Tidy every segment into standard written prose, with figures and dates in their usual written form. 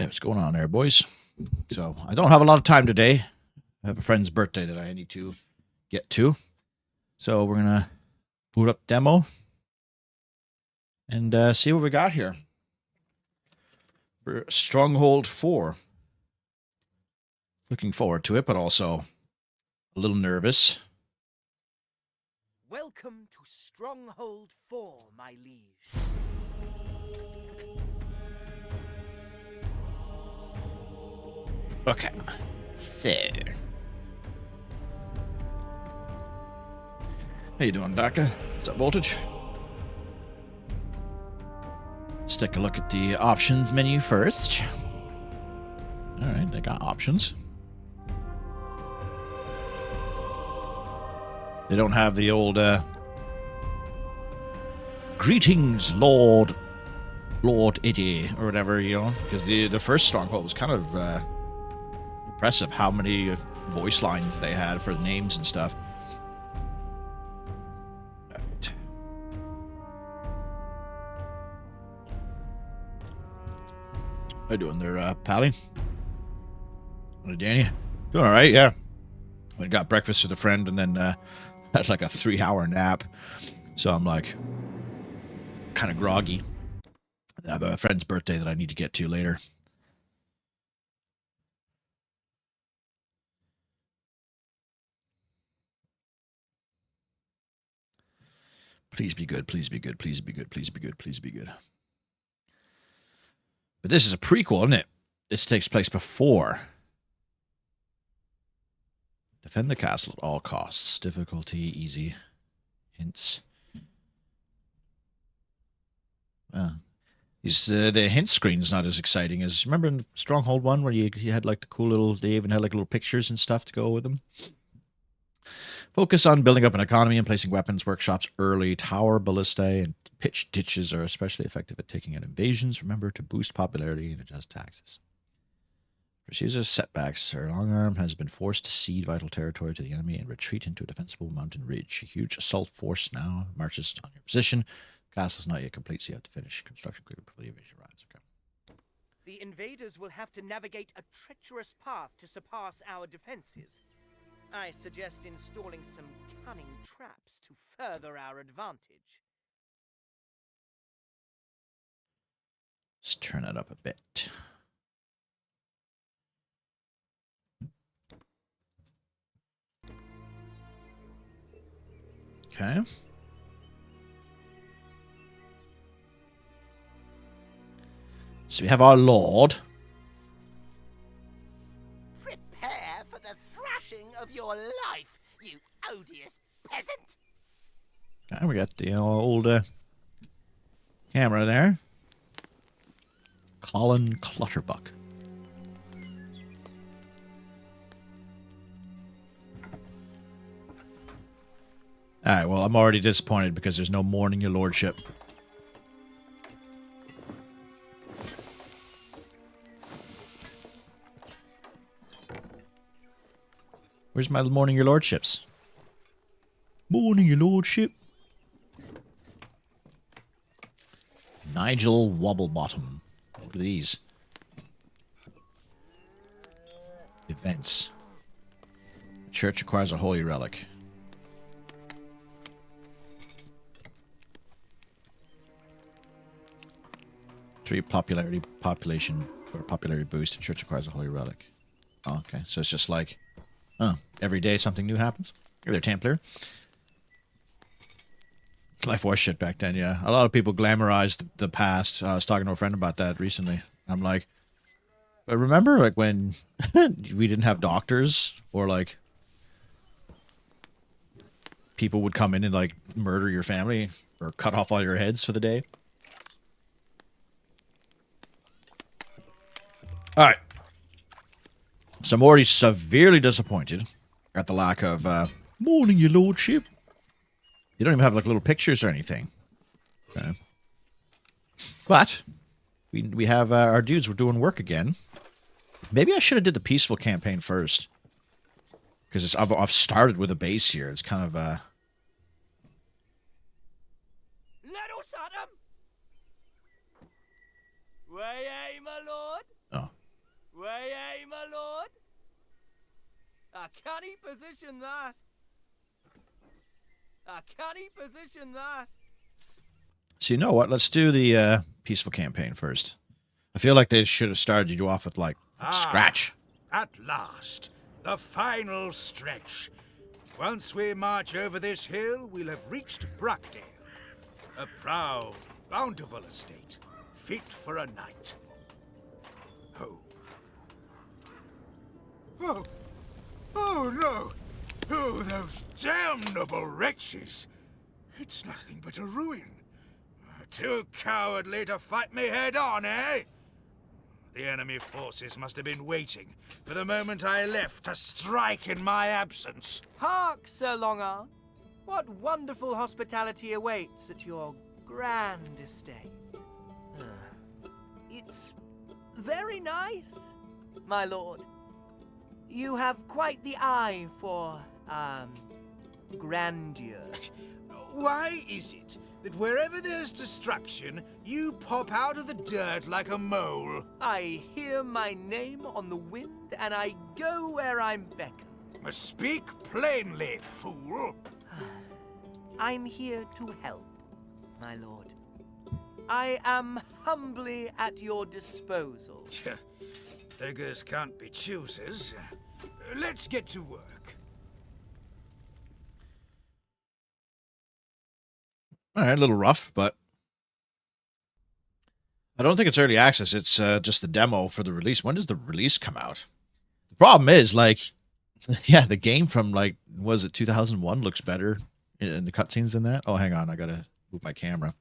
Hey, what's going on there, boys? So, I don't have a lot of time today. I have a friend's birthday that I need to get to. So, we're going to boot up demo and see what we got here. For Stronghold 4. Looking forward to it, but also a little nervous. Welcome to Stronghold 4, my liege. Okay. So. How you doing, Daka? What's up, Voltage? Let's take a look at the options menu first. Alright, they got options. They don't have the old, greetings, Lord Eddie, or whatever, you know, because the first Stronghold was kind of, impressive how many voice lines they had for names and stuff. Alright. How you doing there, Pally? Hello, Danny. Doing alright, yeah. I got breakfast with a friend and then, had like a 3-hour nap. So I'm like, kind of groggy. I have a friend's birthday that I need to get to later. Please be good, please be good, please be good, please be good, please be good. But this is a prequel, isn't it? This takes place before. Defend the castle at all costs. Difficulty, easy. Hints. Well, the hint screen's not as exciting as... Remember in Stronghold 1 where you had like the cool little... They even had like little pictures and stuff to go with them? Focus on building up an economy and placing weapons workshops early. Tower, ballistae, and pitch ditches are especially effective at taking out invasions. Remember to boost popularity and adjust taxes. Procedures setbacks. Sir Longarm has been forced to cede vital territory to the enemy and retreat into a defensible mountain ridge. A huge assault force now marches on your position. The castle is not yet complete, so you have to finish construction quickly before the invasion arrives. Okay. The invaders will have to navigate a treacherous path to surpass our defenses. I suggest installing some cunning traps to further our advantage. Let's turn it up a bit. Okay. So we have our lord. Prepare for the thrashing of your life, you odious peasant! Okay, we got the old camera there. Colin Clutterbuck. Alright, well, I'm already disappointed because there's no mourning your lordship. Where's my mourning your lordships? Mourning your lordship. Nigel Wobblebottom. What are these? Events. The church acquires a holy relic. Popularity boost. The church acquires a holy relic. Oh, okay. So it's just like, every day something new happens. They're Templar. Life was shit back then, yeah. A lot of people glamorized the past. I was talking to a friend about that recently. I'm like, but remember like when we didn't have doctors or like people would come in and like murder your family or cut off all your heads for the day? Alright. So I'm already severely disappointed at the lack of, morning, your lordship. You don't even have, like, little pictures or anything. Okay. But, we have, our dudes were doing work again. Maybe I should have did the peaceful campaign first. Because I've started with a base here. It's kind of, Let us at 'em! Way, my lord? Oh. Way, my lord? A canny position that. A canny position that. So you know what? Let's do the peaceful campaign first. I feel like they should have started you off with, like, scratch. At last, the final stretch. Once we march over this hill, we'll have reached Bruckdale. A proud, bountiful estate, fit for a knight. Oh. Oh! Oh, no! Oh, those damnable wretches! It's nothing but a ruin. Too cowardly to fight me head-on, eh? The enemy forces must have been waiting for the moment I left to strike in my absence. Hark, Sir Longarm. What wonderful hospitality awaits at your grand estate. It's very nice, my lord. You have quite the eye for, grandeur. Why is it that wherever there's destruction, you pop out of the dirt like a mole? I hear my name on the wind, and I go where I'm beckoned. Speak plainly, fool. I'm here to help, my lord. I am humbly at your disposal. Beggars can't be choosers. Let's get to work. All right, a little rough, but I don't think it's early access. It's just the demo for the release. When does the release come out? The problem is, like, yeah, the game from, like, was it 2001 looks better in the cutscenes than that. Oh, hang on, I gotta move my camera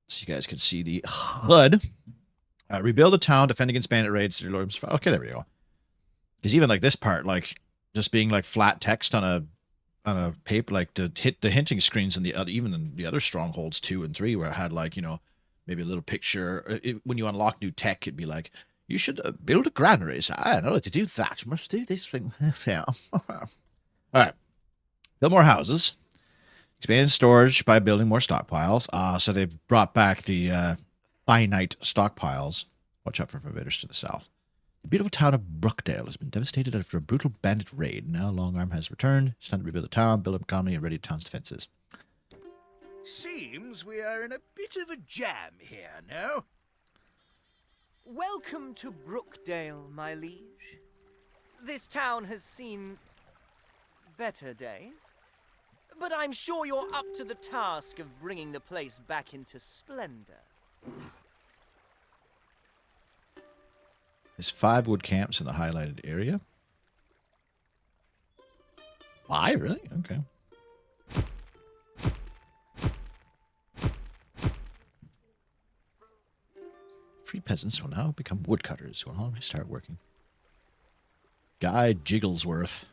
so you guys can see the HUD. Rebuild the town, defend against bandit raids. Okay, there we go. Because even like this part, like just being like flat text on a paper, like the hinting screens in the other, even in the other Strongholds 2 and 3, where it had like, you know, maybe a little picture. When you unlock new tech, it'd be like, you should build a granary. So I don't know to do that. You must do this thing. Yeah. All right. Build more houses. Expand storage by building more stockpiles. So they've brought back the finite stockpiles. Watch out for invaders to the south. The beautiful town of Bruckdale has been devastated after a brutal bandit raid. Now Longarm has returned. It's time to rebuild the town, build up economy, and ready the town's defenses. Seems we are in a bit of a jam here, no? Welcome to Brookdale, my liege. This town has seen better days, but I'm sure you're up to the task of bringing the place back into splendor. There's 5 wood camps in the highlighted area. 5, really? Okay. Free peasants will now become woodcutters when I start working. Guy Jigglesworth,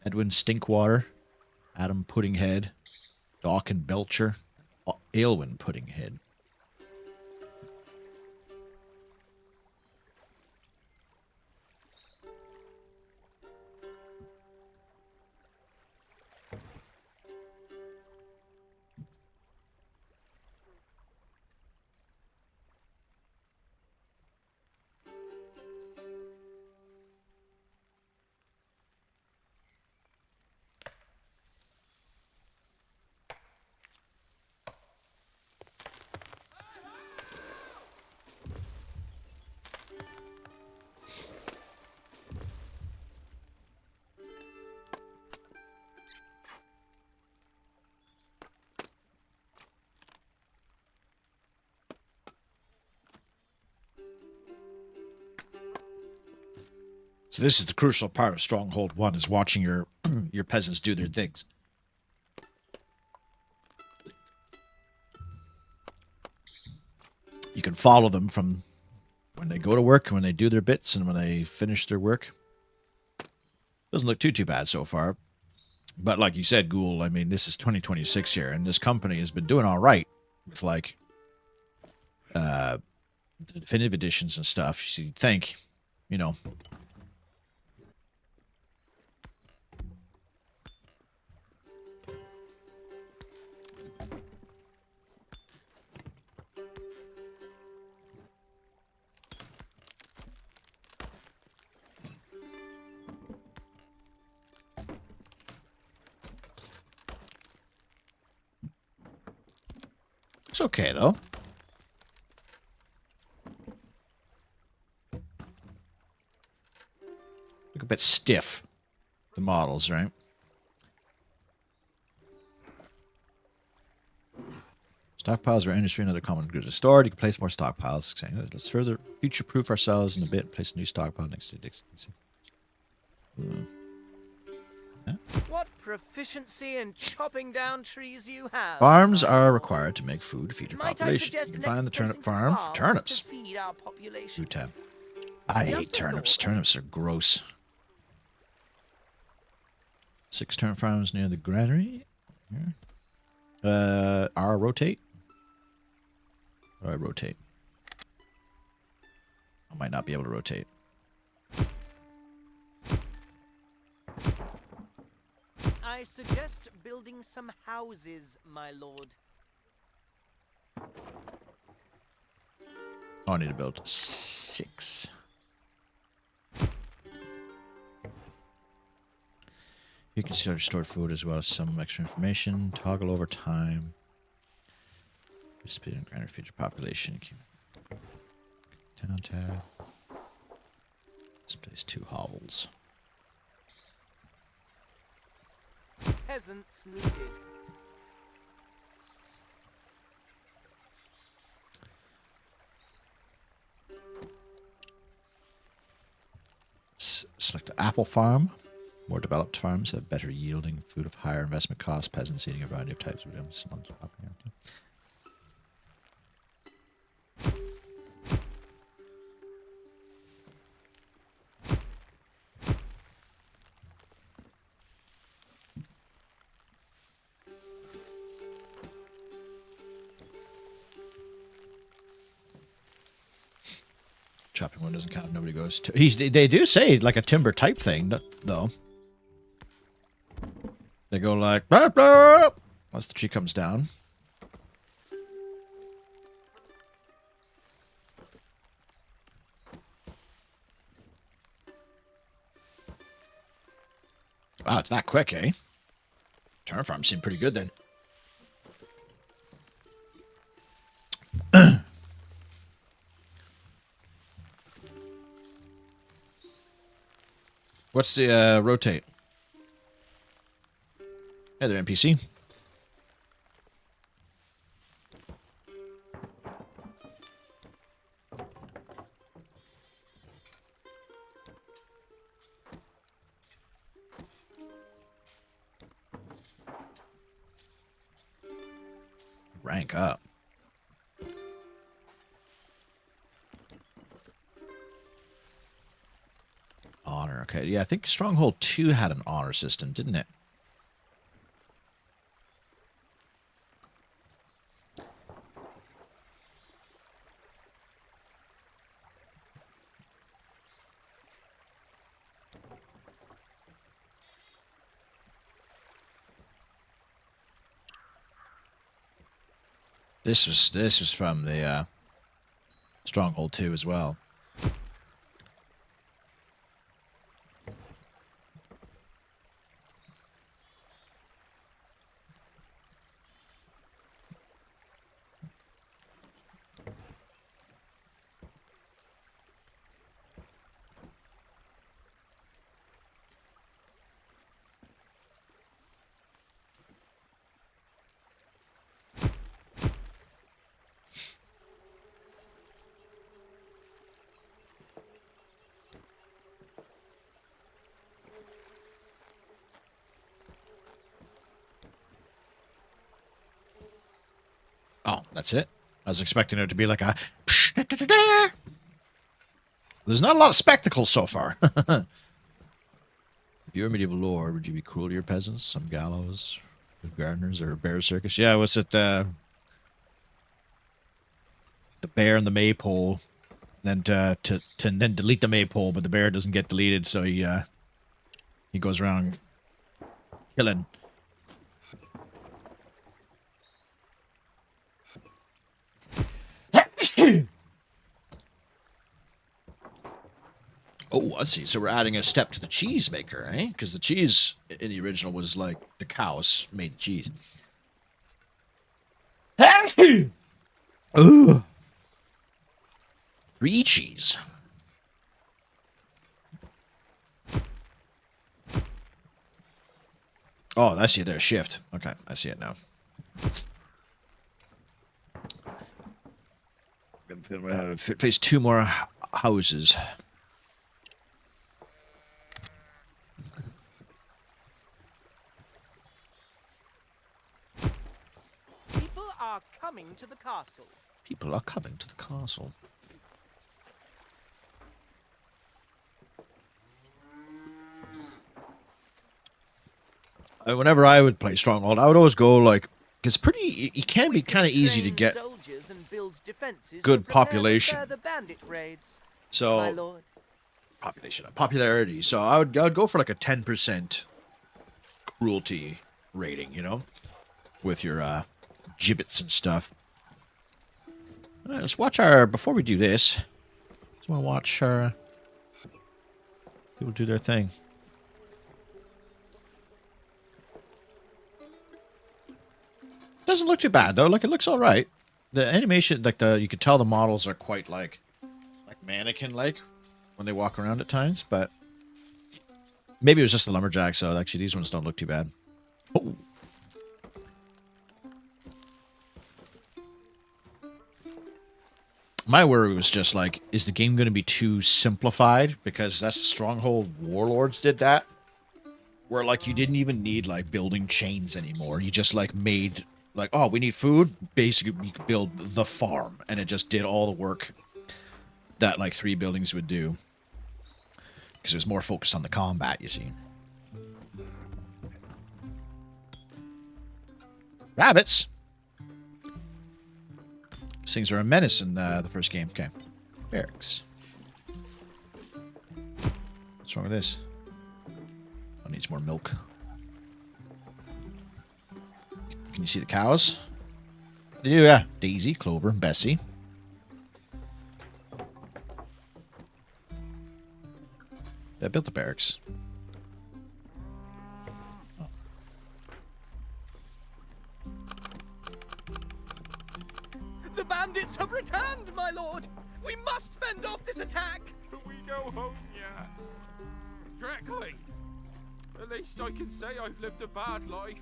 Edwin Stinkwater, Adam Puddinghead, Dawkin Belcher, Aylwin Puddinghead. So this is the crucial part of Stronghold 1, is watching your your peasants do their things. You can follow them from when they go to work, when they do their bits, and when they finish their work. Doesn't look too bad so far. But like you said, Ghoul, I mean, this is 2026 here, and this company has been doing all right with, like, the definitive editions and stuff. So you'd think, you know... Looks okay, though. Look a bit stiff, the models, right? Stockpiles are industry and other common goods are stored. You can place more stockpiles. Let's further future-proof ourselves in a bit. Place a new stockpile next to Dixie. What proficiency in chopping down trees you have. Farms my are lord. required to make food to feed your Might I population. suggest You can an find the turnip expedition to farm. farm Turnips. to feed our population? Food tab. I hate Just a turnips. thought. Turnips are gross. 6 turnip farms near the granary. R rotate. Or I rotate. I might not be able to rotate. I suggest building some houses, my lord. Oh, I need to build 6. You can see our stored food as well as some extra information. Toggle over time. Speed and granary future population. Down tab. Let's place 2 hovels. Peasants needed. Select the apple farm. More developed farms have better yielding food of higher investment costs. Peasants eating a variety of types of items. Chopping one doesn't count. Nobody goes to. They do say like a timber type thing, though. They go like blah, blah, once the tree comes down. Wow, it's that quick, eh? Turnip farm seemed pretty good then. What's the rotate? Hey there, NPC. Rank up. Honor. Okay, yeah, I think Stronghold 2 had an honor system, didn't it? This was from the Stronghold 2 as well. Oh, that's it? I was expecting it to be like a... There's not a lot of spectacle so far. If you were medieval lore, would you be cruel to your peasants? Some gallows, gardeners, or a bear circus? Yeah, was it the bear and the maypole? Then to then delete the maypole, but the bear doesn't get deleted, so he goes around killing. Oh, I see. So we're adding a step to the cheese maker, eh? Because the cheese in the original was like the cows made the cheese. Ooh. 3 cheese. Oh, I see their shift. Okay, I see it now. Place 2 more houses. People are coming to the castle. People are coming to the castle. Whenever I would play Stronghold, I would always go like, it's pretty. It can be kind of easy to get soldiers and build defenses good to prepare for population. further bandit raids. My So lord. popularity. So I'd go for like a 10% cruelty rating, you know, with your gibbets and stuff. All right, let's watch our before we do this. Just want to watch our people do their thing. Doesn't look too bad though. Like it looks all right. The animation, like you could tell the models are quite like mannequin-like when they walk around at times. But maybe it was just the lumberjack. So actually, these ones don't look too bad. Oh. My worry was just like, is the game going to be too simplified? Because that's Stronghold Warlords did that. Where like you didn't even need like building chains anymore. You just like made like, oh, we need food. Basically, you could build the farm, and it just did all the work that like 3 buildings would do. Because it was more focused on the combat, you see. Rabbits. These things are a menace in the first game. Okay. Barracks. What's wrong with this? I need some more milk. Can you see the cows? Yeah. Daisy, Clover, and Bessie. They built the barracks. Oh. The bandits have returned, my lord. We must fend off this attack. Can we go home yet? Directly. At least I can say I've lived a bad life.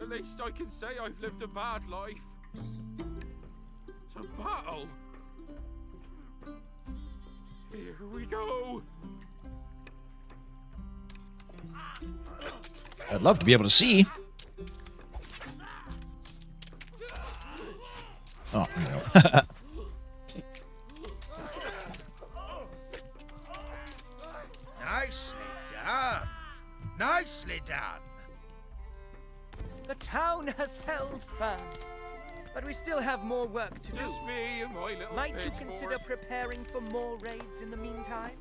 At least I can say I've lived a bad life. To battle. Here we go. I'd love to be able to see. Oh, no. Nicely done. Nicely done. The town has held firm, but we still have more work to do. Just me and my little Might you pitchfork. consider preparing for more raids in the meantime?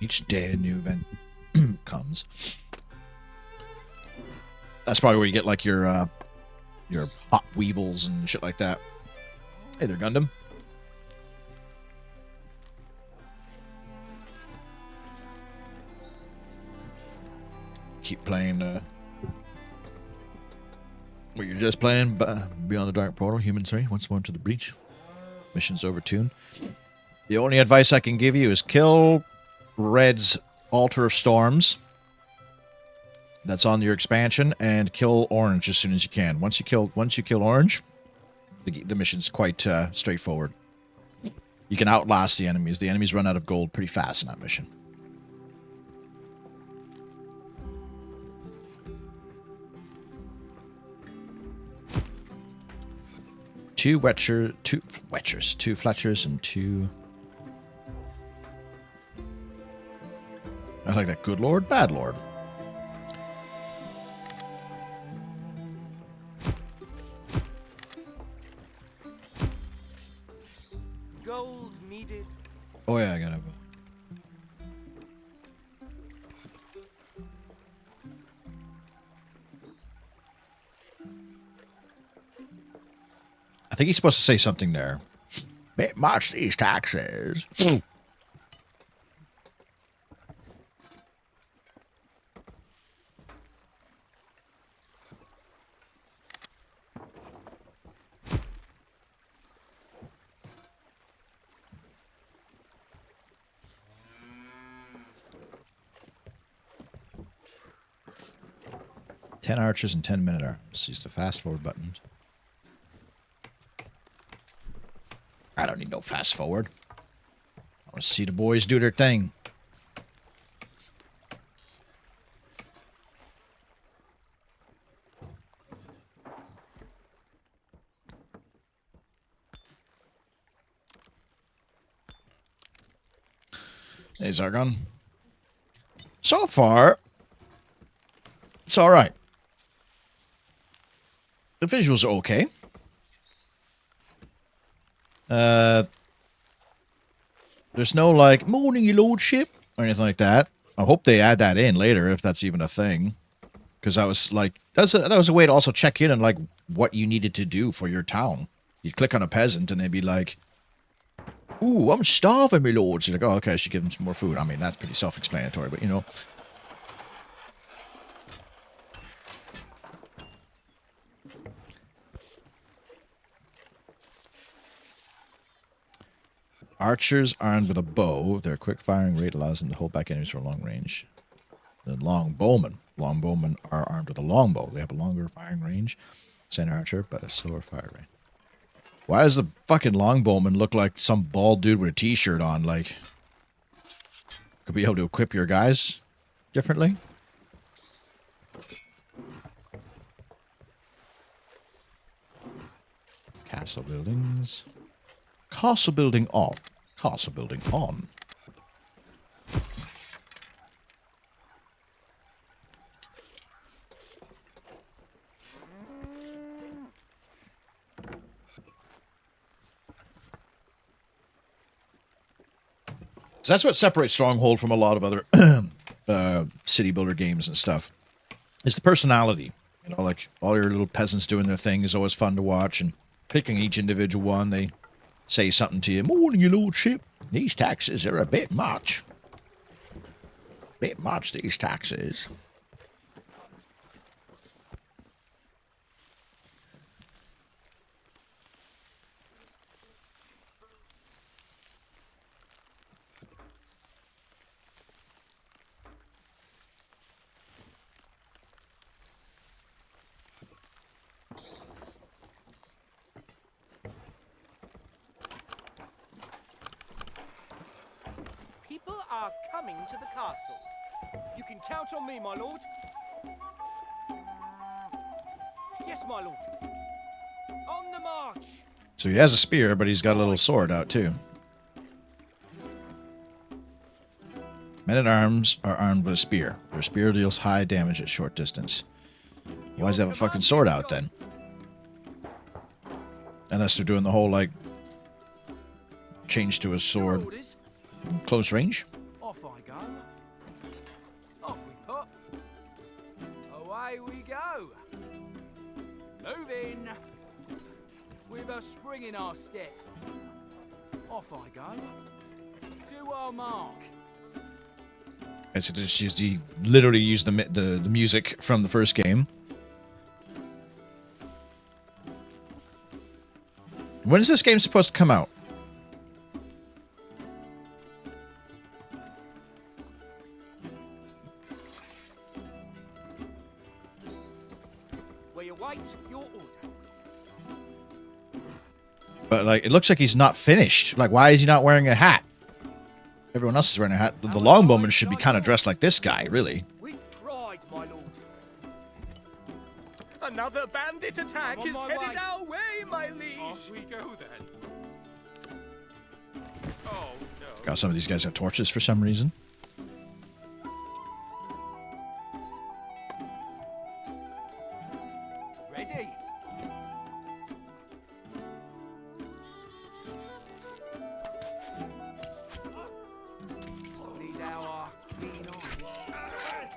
Each day a new event comes. That's probably where you get like your hot weevils and shit like that. Hey there, Gundam. Keep playing what you're just playing, Beyond the Dark Portal, Human 3, once more to the breach. Mission's overtuned. The only advice I can give you is kill Red's Altar of Storms. That's on your expansion, and kill Orange as soon as you can. Once you kill Orange, the mission's quite straightforward. You can outlast the enemies. The enemies run out of gold pretty fast in that mission. Two Fletchers, and 2. I like that. Good Lord, Bad Lord. Gold needed. Oh yeah, I gotta. I think he's supposed to say something there. Bit much these taxes. 10 archers and 10 men-at-arms. Use the fast-forward button. I don't need no fast-forward. I want to see the boys do their thing. Hey, Zargon. So far, it's all right. The visuals are okay. There's no, like, morning, your lordship, or anything like that. I hope they add that in later, if that's even a thing. Because I was like, that was a way to also check in on, like, what you needed to do for your town. You'd click on a peasant, and they'd be like, ooh, I'm starving, my lord. So you're like, oh, okay, I should give him some more food. I mean, that's pretty self-explanatory, but, you know. Archers armed with a bow. Their quick firing rate allows them to hold back enemies for long range. The longbowmen. Longbowmen are armed with a longbow. They have a longer firing range. Same archer, but a slower fire rate. Why does the fucking longbowman look like some bald dude with a t-shirt on? Like, could be able to equip your guys differently? Castle buildings. Castle building off. Castle building on. So that's what separates Stronghold from a lot of other city builder games and stuff. Is the personality. You know, like all your little peasants doing their thing is always fun to watch, and picking each individual one, they say something to you. Morning, your lordship. These taxes are a bit much. Bit much, these taxes. People are coming to the castle. You can count on me, my lord. Yes, my lord. On the march. So he has a spear, but he's got a little sword out too. Men-at-arms are armed with a spear. Their spear deals high damage at short distance. Why does he have a fucking sword out then? Unless they're doing the whole, like, change to a sword. Close range. Off I go. Off we pop. Away we go. Moving. With a spring in our step. Off I go. To our mark. And so he literally used the music from the first game. When is this game supposed to come out? Where you wait, your order. But, like, it looks like he's not finished. Like, why is he not wearing a hat? Everyone else is wearing a hat. The longbowman should be kind of dressed like this guy, really. With pride, my lord. Another bandit attack is headed our way, my liege. Off we go then. Oh no. God, some of these guys have torches for some reason. Ready? Need our keen eyes.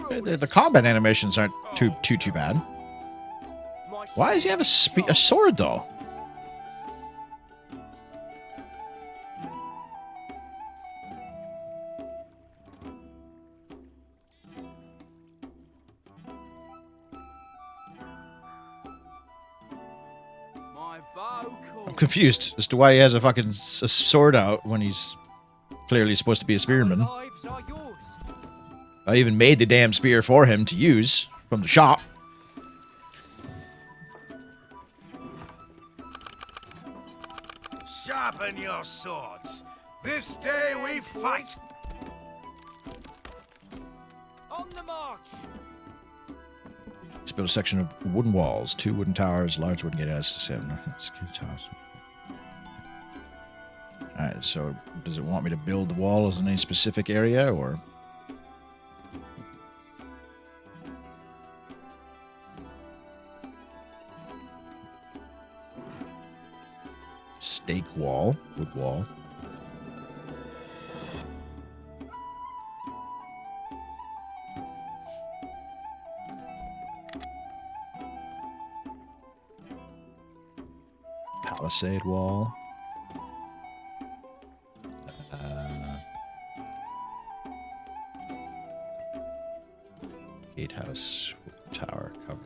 The combat animations aren't too bad. Why does he have a sword though? I'm confused as to why he has a fucking sword out when he's clearly supposed to be a spearman. Lives are yours. I even made the damn spear for him to use from the shop. Sharpen your swords. This day we fight. On the march. Let's build a section of wooden walls, 2 wooden towers, large wooden gatehouse, 7 towers. Alright, so does it want me to build the walls in any specific area, or? Stake wall, wood wall. Palisade wall. Gatehouse tower cover.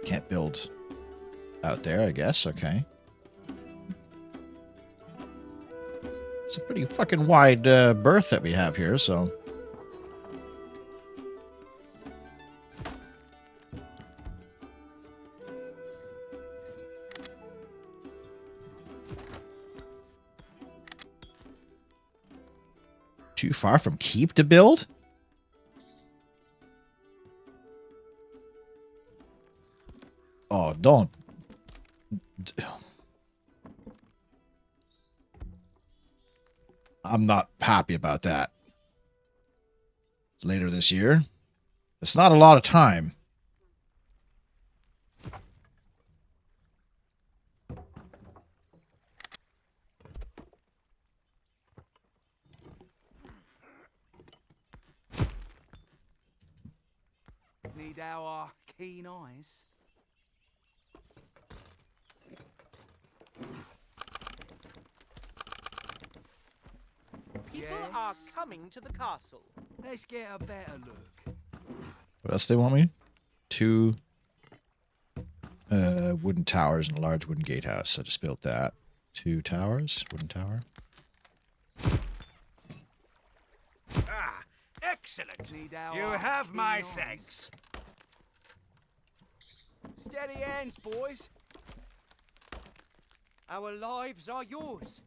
Can't build out there, I guess. Okay. It's a pretty fucking wide berth that we have here, so. Too far from keep to build? Oh, don't. I'm not happy about that. Later this year. It's not a lot of time. Need our keen eyes. People are coming to the castle. Let's get a better look. What else they want me? 2 wooden towers and a large wooden gatehouse. I just built that. 2 towers, wooden tower. Ah, excellent. You have my thanks. Steady hands, boys. Our lives are yours.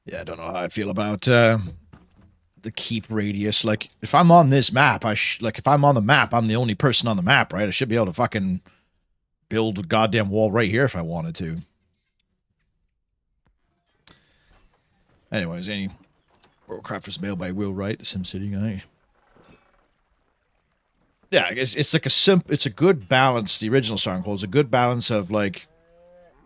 Yeah, I don't know how I feel about the keep radius. Like, if I'm on this map, if I'm on the map, I'm the only person on the map, right? I should be able to fucking build a goddamn wall right here if I wanted to. Anyways, any Warcrafters mailed by Will Wright, the SimCity guy. Yeah, I guess it's like it's a good balance. The original Stronghold is a good balance of like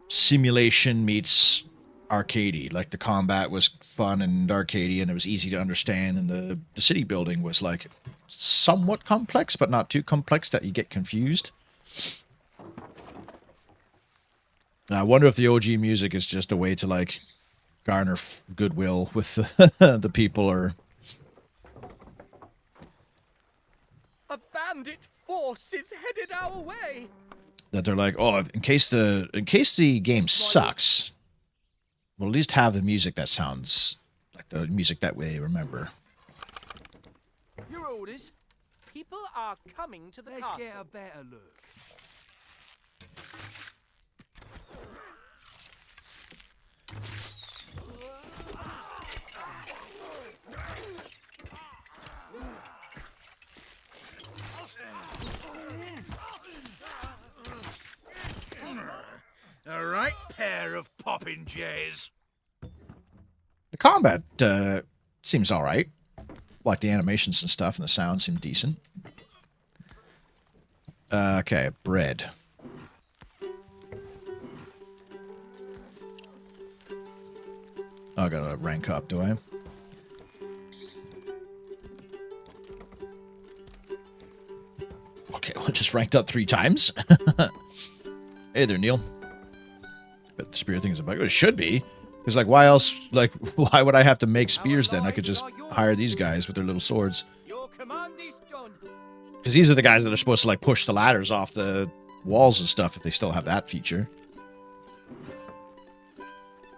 simulation meets arcadey. Like the combat was fun and arcadey, and it was easy to understand, and the city building was like somewhat complex, but not too complex that you get confused. I wonder if the OG music is just a way to like garner goodwill with the people, or A bandit force is headed our way. that they're like, oh, in case the game sucks, we'll at least have the music that sounds like the music that we remember. Your orders. People are coming to the Let's castle. get a better look. The right pair of poppin' jays. The combat seems all right. Like the animations and stuff, and the sound seem decent. Okay, bread. Oh, I gotta rank up, do I? Okay, well, just ranked up 3 times. Hey there, Neil. But the spear thing is a bug. It should be. Because, like, why else, like, why would I have to make spears then? I could just hire these guys with their little swords. Your command is done. Because these are the guys that are supposed to, like, push the ladders off the walls and stuff if they still have that feature.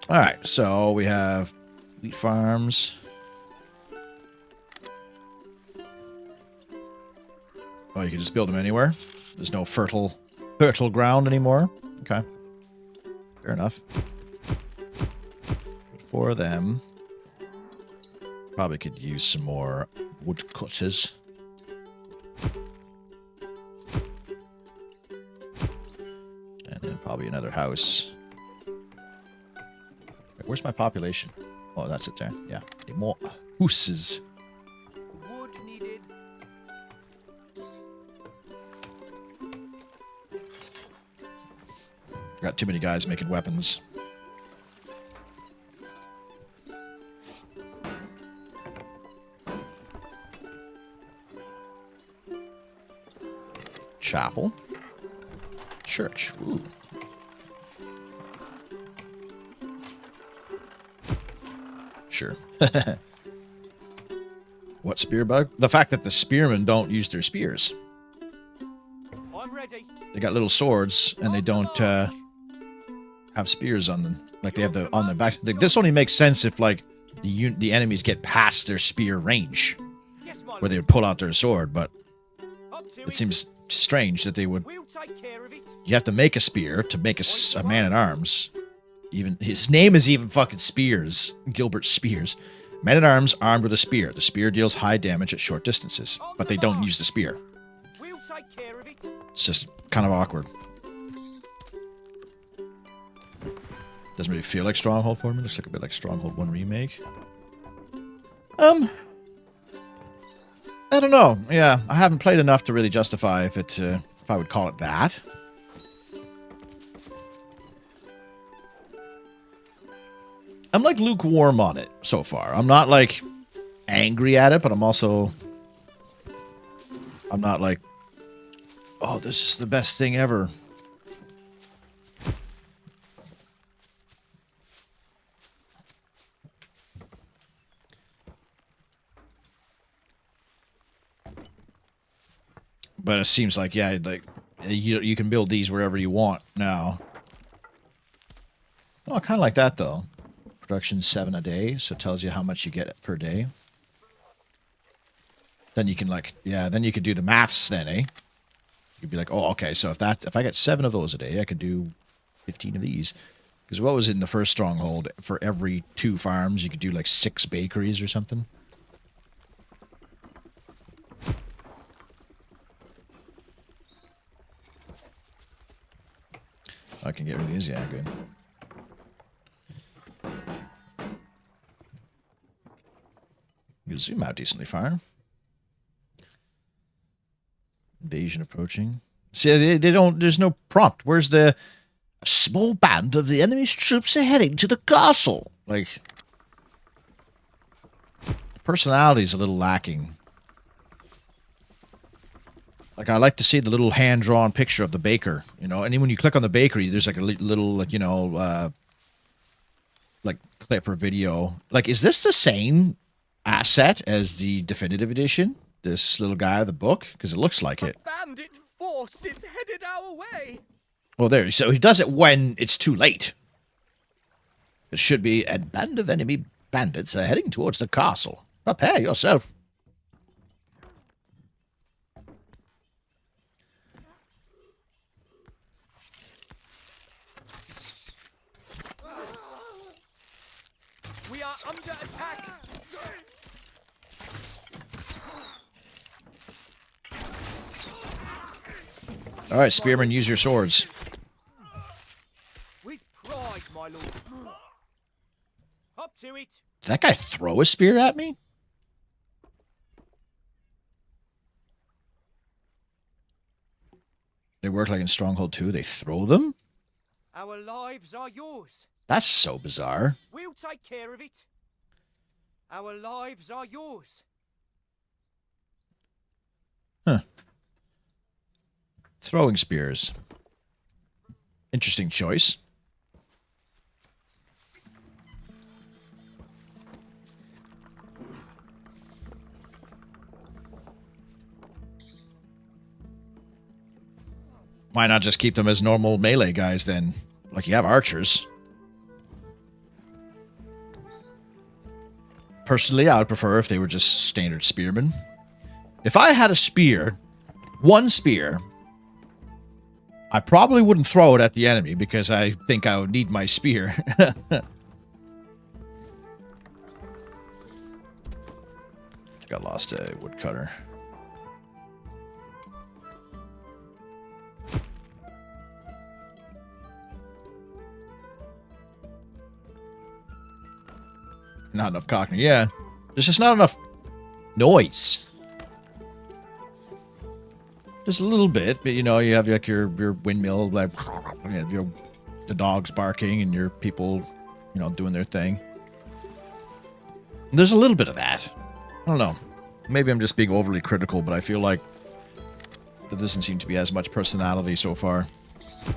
Alright, so we have wheat farms. Oh, you can just build them anywhere? There's no fertile ground anymore? Okay. Fair enough. 4 of them. Probably could use some more woodcutters. And then probably another house. Wait, where's my population? Oh, that's it there. Yeah. Need more houses. Wood needed. Got too many guys making weapons. Chapel. Church. Ooh. Sure. What spear bug? The fact that the spearmen don't use their spears. I'm ready. They got little swords, and they don't have spears on them. Like, they have the on their back. This only makes sense if, like, the enemies get past their spear range, Yes, my where they lord. would pull out their sword, but Up to it seems strange that they would... We'll take care of it. You have to make a spear to make a man-at-arms. Even his name is even fucking Spears. Gilbert Spears. Man-at-arms armed with a spear. The spear deals high damage at short distances, but they don't use the spear. We'll take care of it. It's just kind of awkward. Doesn't really feel like Stronghold for me. Looks like a bit like Stronghold 1 Remake. I don't know. Yeah, I haven't played enough to really justify if I would call it that. I'm like lukewarm on it so far. I'm not like angry at it, but I'm not like, oh, this is the best thing ever. But it seems like, yeah, like you can build these wherever you want now. Oh, I kind of like that though. Production 7 a day, so it tells you how much you get per day. Then you can like, yeah, then you could do the maths then, eh? You'd be like, oh, okay, so if I get 7 of those a day, I could do 15 of these. Because what was in the first Stronghold? For every 2 farms, you could do like 6 bakeries or something. I can get rid of these, yeah, good. You can zoom out decently far. Invasion approaching. See, they don't, there's no prompt. Where's the... A small band of the enemy's troops are heading to the castle. Like... Personality's a little lacking. Like, I like to see the little hand-drawn picture of the baker, you know? And then when you click on the bakery, there's like a little, like, you know, like, clip or video. Like, is this the same asset as the definitive edition? This little guy of the book? Because it looks like it. Bandit force is headed our way. Well, there. So he does it when it's too late. It should be, a band of enemy bandits are heading towards the castle. Prepare yourself. We are under attack. All right, spearmen, use your swords. With pride, my lord. Up to it. Did that guy throw a spear at me? They work like in Stronghold 2. They throw them? Our lives are yours. That's so bizarre. We'll take care of it. Our lives are yours. Huh. Throwing spears. Interesting choice. Why not just keep them as normal melee guys then? Like you have archers. Personally, I would prefer if they were just standard spearmen. If I had a spear, one spear, I probably wouldn't throw it at the enemy because I think I would need my spear. I think I lost a woodcutter. Not enough cockney, yeah. There's just not enough noise. Just a little bit, but you know, you have like your windmill, like the dogs barking and your people, you know, doing their thing. And there's a little bit of that. I don't know. Maybe I'm just being overly critical, but I feel like there doesn't seem to be as much personality so far.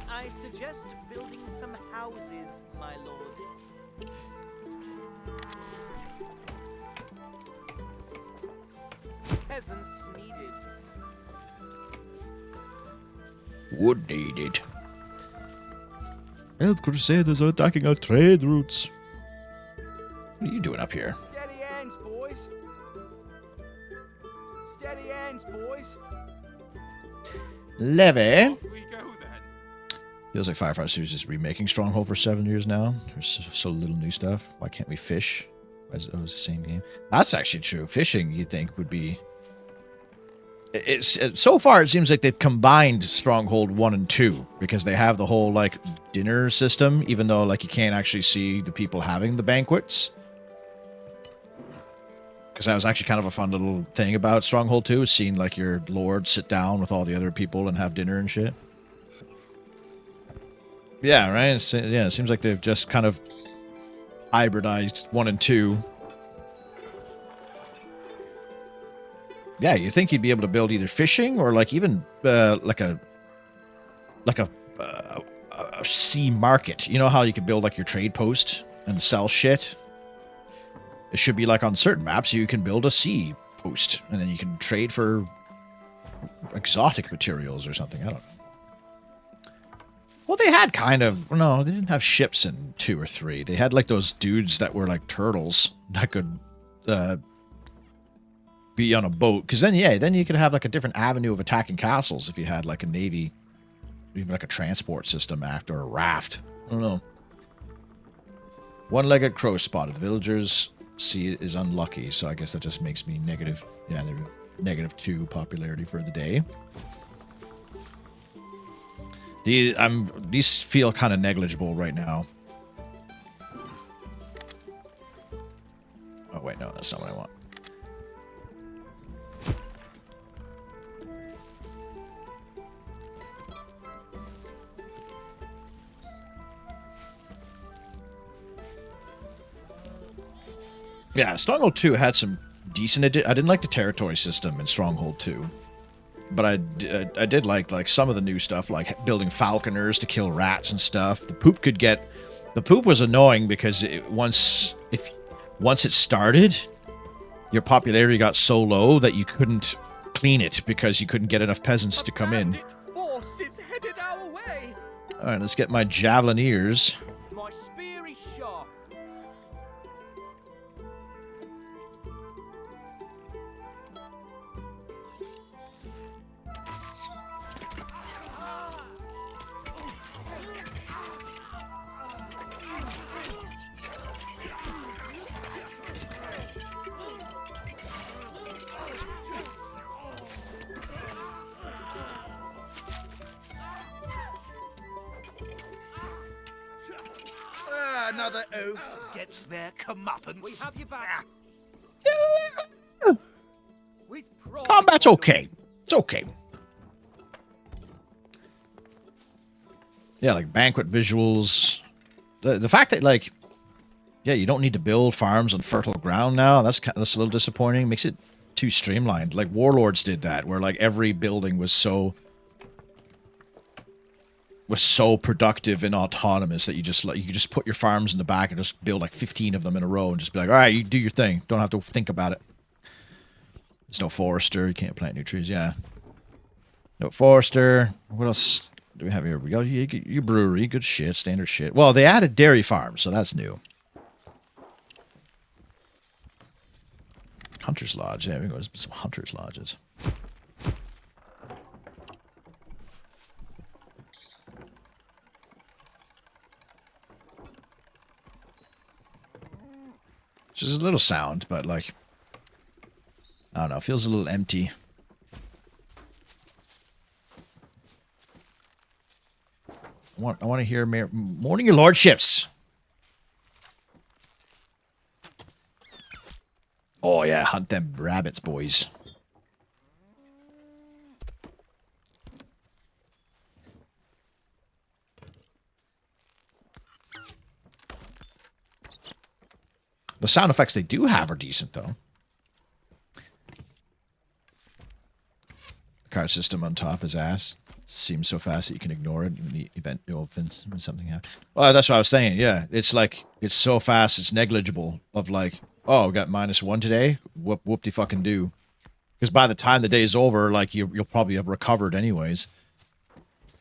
I suggest building some houses, my lord. Peasants needed. Wood needed. Help Crusaders are attacking our trade routes. What are you doing up here? Steady hands, boys. Steady hands, boys. Levy. Off we go then. Feels like Firefly Studios is remaking Stronghold for 7 years now. There's so little new stuff. Why can't we fish? Why is it always the same game? That's actually true. Fishing, you'd think, would be... So far, it seems like they've combined Stronghold 1 and 2 because they have the whole, like, dinner system, even though, like, you can't actually see the people having the banquets. Because that was actually kind of a fun little thing about Stronghold 2, is seeing, like, your lord sit down with all the other people and have dinner and shit. Yeah, right? It seems like they've just kind of hybridized 1 and 2. Yeah, you think you'd be able to build either fishing or like even like a sea market. You know how you could build like your trade post and sell shit? It should be like on certain maps you can build a sea post and then you can trade for exotic materials or something. I don't know. Well, they had kind of... No, they didn't have ships in 2 or 3. They had like those dudes that were like turtles that could... be on a boat, because then you could have like a different avenue of attacking castles if you had like a navy, even like a transport system after a raft. I don't know. One-legged crow spotted. Villagers see it is unlucky, so I guess that just makes me negative. Yeah, there we go. -2 popularity for the day. These feel kind of negligible right now. Oh wait, no, that's not what I want. Yeah, Stronghold 2 had some decent... I didn't like the territory system in Stronghold 2. But I did like some of the new stuff, like building falconers to kill rats and stuff. The poop was annoying because once it started, your popularity got so low that you couldn't clean it because you couldn't get enough peasants to come in. Force is headed our way. All right, let's get my javelineers. My spear is sharp. another oaf gets their comeuppance. We have you back. With pride, Combat's my lord. okay. It's okay. Yeah, like banquet visuals. The fact that, like, yeah, you don't need to build farms on fertile ground now, that's a little disappointing. Makes it too streamlined. Like Warlords did that, where like every building was so productive and autonomous that you could just put your farms in the back and just build like 15 of them in a row and just be like, all right, you do your thing. Don't have to think about it. There's no forester. You can't plant new trees. Yeah. No forester. What else do we have here? We got your brewery. Good shit. Standard shit. Well, they added dairy farms, so that's new. Hunter's Lodge. Yeah, we go. There's some Hunter's Lodges. Just a little sound, but like, I don't know, feels a little empty. I want to hear morning, your lordships. Oh yeah, hunt them rabbits, boys. The sound effects they do have are decent, though. The card system on top is ass. Seems so fast that you can ignore it in the event opens when something happens. Well, that's what I was saying. Yeah, it's like it's so fast, it's negligible. Of like, oh, we got -1 today. Whoop de fucking do. Because by the time the day is over, like you'll probably have recovered anyways.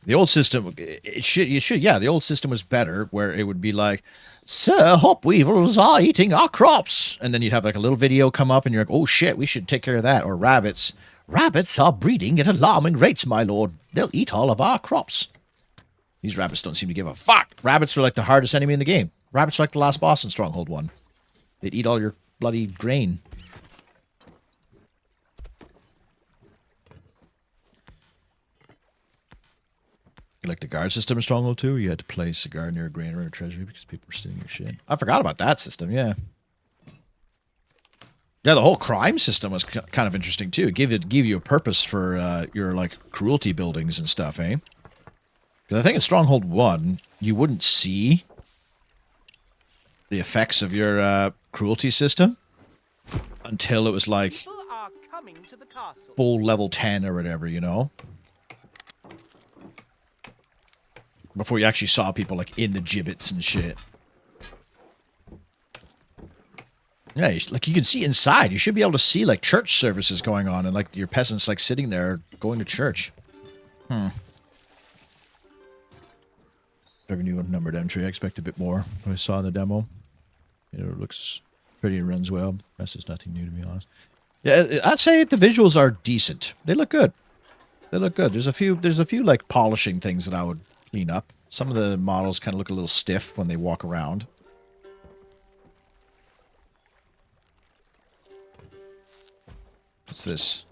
The old system, yeah, the old system was better, where it would be like, Sir, hop weevils are eating our crops. And then you'd have like a little video come up and you're like, oh shit, we should take care of that. Or rabbits. Rabbits are breeding at alarming rates, my lord. They'll eat all of our crops. These rabbits don't seem to give a fuck. Rabbits are like the hardest enemy in the game. Rabbits are like the last boss in Stronghold 1. They'd eat all your bloody grain. Like the guard system in Stronghold 2, you had to place a guard near a granary or treasury because people were stealing your shit. I forgot about that system, yeah. Yeah, the whole crime system was kind of interesting too. It gave you a purpose for your like cruelty buildings and stuff, eh? Because I think in Stronghold 1, you wouldn't see the effects of your cruelty system until it was like People are coming to the castle. full level 10 or whatever, you know? Before you actually saw people like in the gibbets and shit. Yeah, like you can see inside. You should be able to see like church services going on and like your peasants like sitting there going to church. Revenue numbered entry. I expect a bit more. What I saw in the demo. You know, it looks pretty and runs well. The rest is nothing new to be honest. Yeah, I'd say the visuals are decent. They look good. They look good. There's a few like polishing things that I would clean up. Some of the models kind of look a little stiff when they walk around. What's this?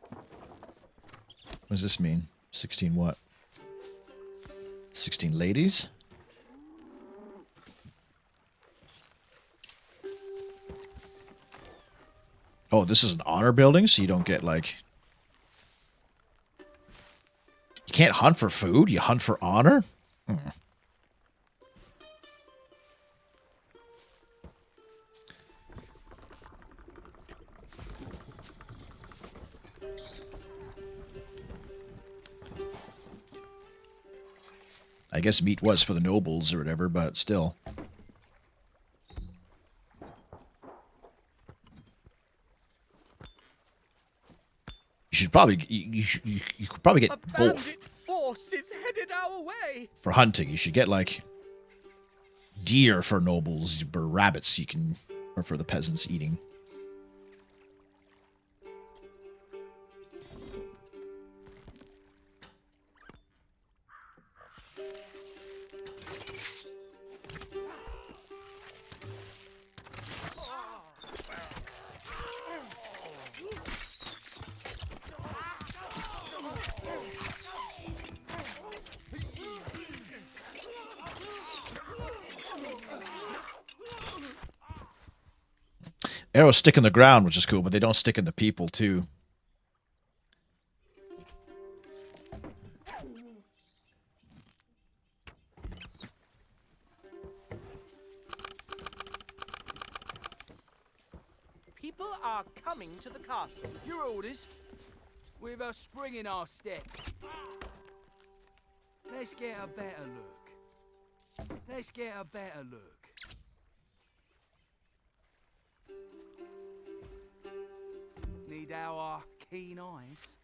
What does this mean? 16 what? 16 ladies? Oh, this is an honor building, so you don't get like... You can't hunt for food? You hunt for honor? I guess meat was for the nobles or whatever, but still. You should probably you could probably get A both bandit force is headed our way. for hunting. You should get like deer for nobles or rabbits you can or for the peasants eating. Arrows stick in the ground, which is cool, but they don't stick in the people, too. People are coming to the castle. Your orders? With a spring in our step. Let's get a better look. Let's get a better look. Need our keen eyes.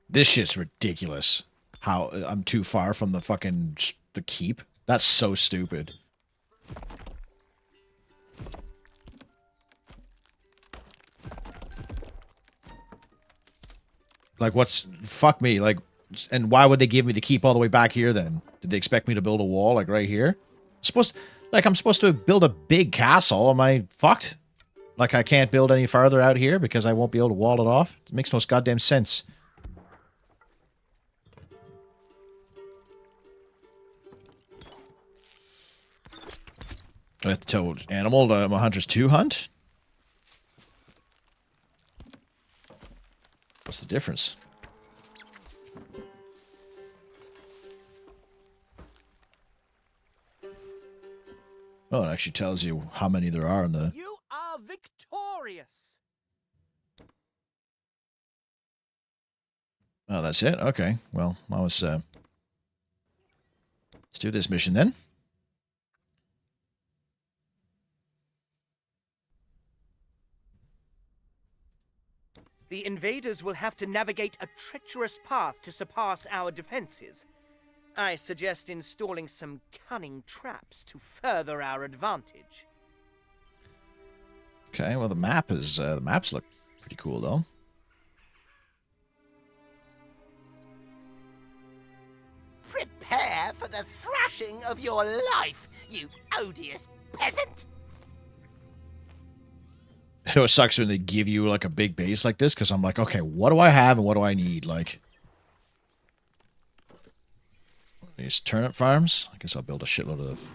This shit's ridiculous. How I'm too far from the fucking the keep. That's so stupid. Like, what's... Fuck me. Like, and why would they give me the keep all the way back here, then? Did they expect me to build a wall, like, right here? I'm supposed to build a big castle. Am I fucked? Like, I can't build any farther out here because I won't be able to wall it off? It makes no goddamn sense. With toad animal, my hunters to hunt? What's the difference? Oh, it actually tells you how many there are in the... You are victorious. Oh, that's it? Okay. Well, I was... Let's do this mission then. The invaders will have to navigate a treacherous path to surpass our defenses. I suggest installing some cunning traps to further our advantage. Okay, well the map is the maps look pretty cool though. Prepare for the thrashing of your life, you odious peasant! It always sucks when they give you like a big base like this, because I'm like, okay, what do I have and what do I need? Like, these turnip farms? I guess I'll build a shitload of...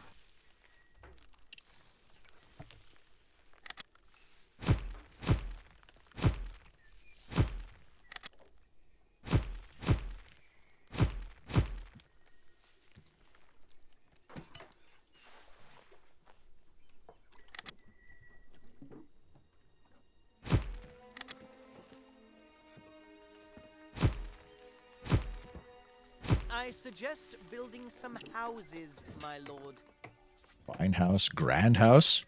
I suggest building some houses, my lord. Fine house, grand house.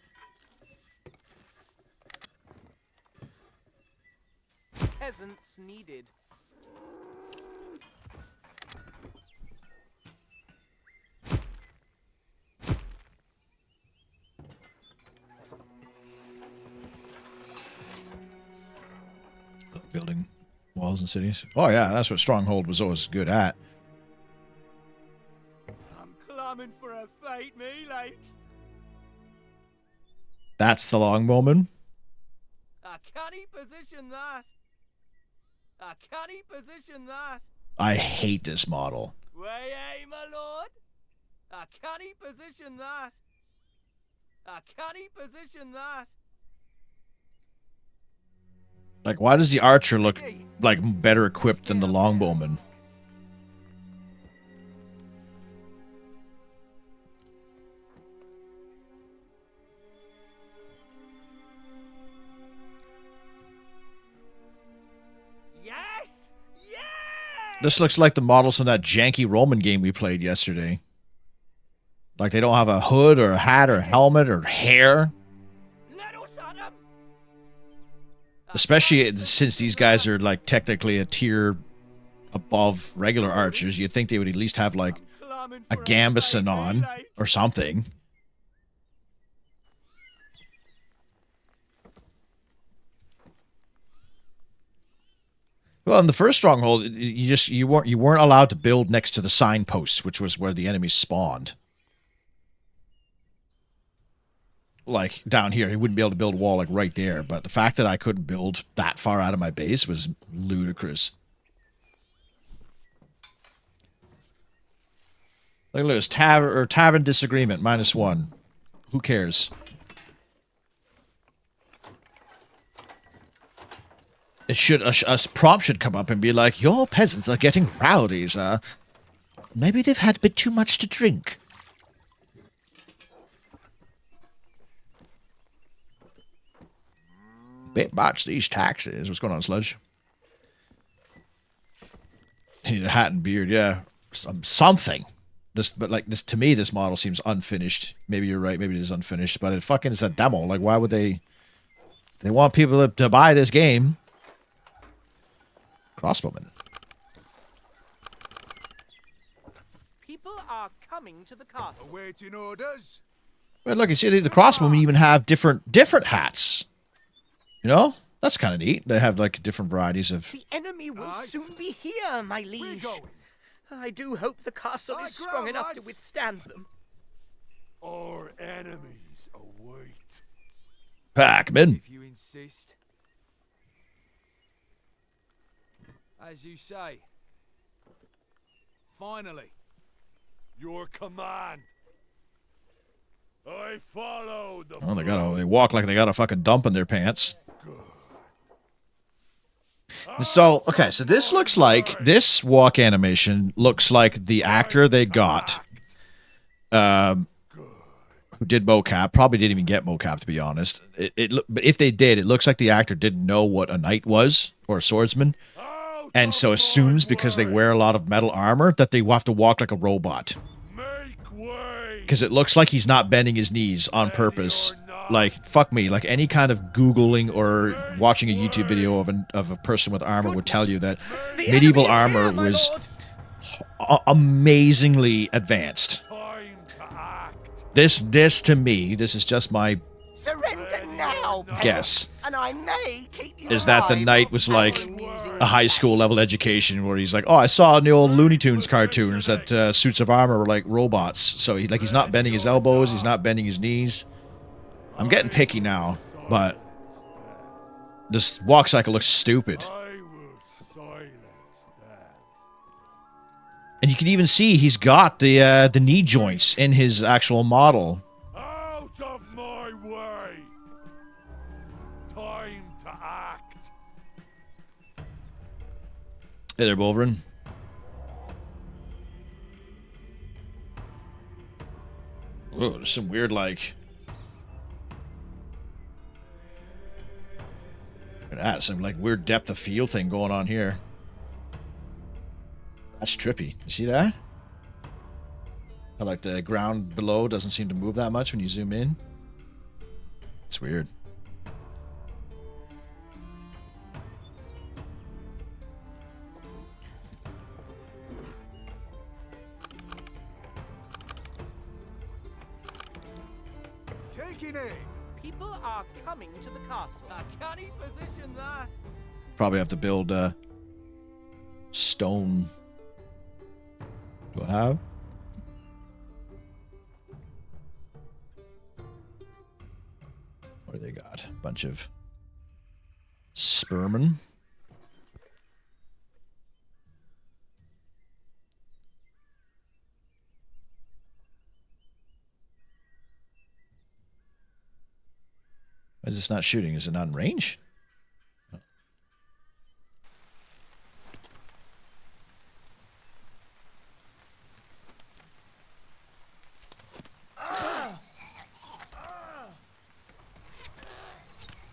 Peasants needed. Building walls and cities. Oh yeah, that's what Stronghold was always good at. I'm climbing for a fight, me, like. That's the longbowman. I can't position that. I can't position that. I hate this model. Way, aye, my lord. I can't position that. I can't position that. Like, why does the archer look like better equipped than the longbowman? Yes! Yes! This looks like the models from that janky Roman game we played yesterday. Like they don't have a hood or a hat or helmet or hair. Let us at 'em. Especially since these guys are like technically a tier above regular archers. You'd think they would at least have like a gambeson on or something. Well, in the first Stronghold, you weren't allowed to build next to the signposts, which was where the enemies spawned. like down here, he wouldn't be able to build a wall like right there. But the fact that I couldn't build that far out of my base was ludicrous. Look at this tavern disagreement -1. Who cares? It should a prompt should come up and be like, your peasants are getting rowdy, sir. Maybe they've had a bit too much to drink. Bit much, these taxes. What's going on, Sludge? I need a hat and beard, yeah. Something. But like this, to me, this model seems unfinished. Maybe you're right. Maybe it is unfinished, but it fucking is a demo. Like, why would they? They want people to buy this game. Crossbowman. People are coming to the castle. Awaiting orders. Well, look, you see, the crossbowmen even have different hats. You know, that's kind of neat. They have like different varieties of. The enemy will soon be here, my liege. I do hope the castle is strong enough to withstand them. Our enemies await. Packman. If you insist. As you say. Finally. Your command. I follow the. Oh, they walk like they got a fucking dump in their pants. So, okay, so this looks like, this walk animation looks like the actor they got, who did mocap, probably didn't even get mocap, to be honest. But if they did, it looks like the actor didn't know what a knight was, or a swordsman, and so assumes because they wear a lot of metal armor that they have to walk like a robot. Because it looks like he's not bending his knees on purpose. Like, fuck me, like any kind of Googling or watching a YouTube video of a person with armor would tell you that medieval armor was amazingly advanced. This to me, this is just my Surrender now, guess, and I may keep you is that the alive knight was as like an amusing a high school level education where he's like, oh, I saw in the old Looney Tunes cartoons that suits of armor were like robots. So he's not bending his elbows, he's not bending his knees. I'm getting picky now, but this walk cycle looks stupid. And you can even see he's got the knee joints in his actual model. Out of my way! Time to act. Hey there, Wolverine. Oh, there's some weird, like... Look at that, some, like, weird depth of field thing going on here. That's trippy. You see that? How, like, the ground below doesn't seem to move that much when you zoom in. It's weird. Taking aim. People are coming to the castle. I can't position that. Probably have to build stone. Do I have? What do they got? A bunch of spermin. Why is this not shooting? Is it not in range?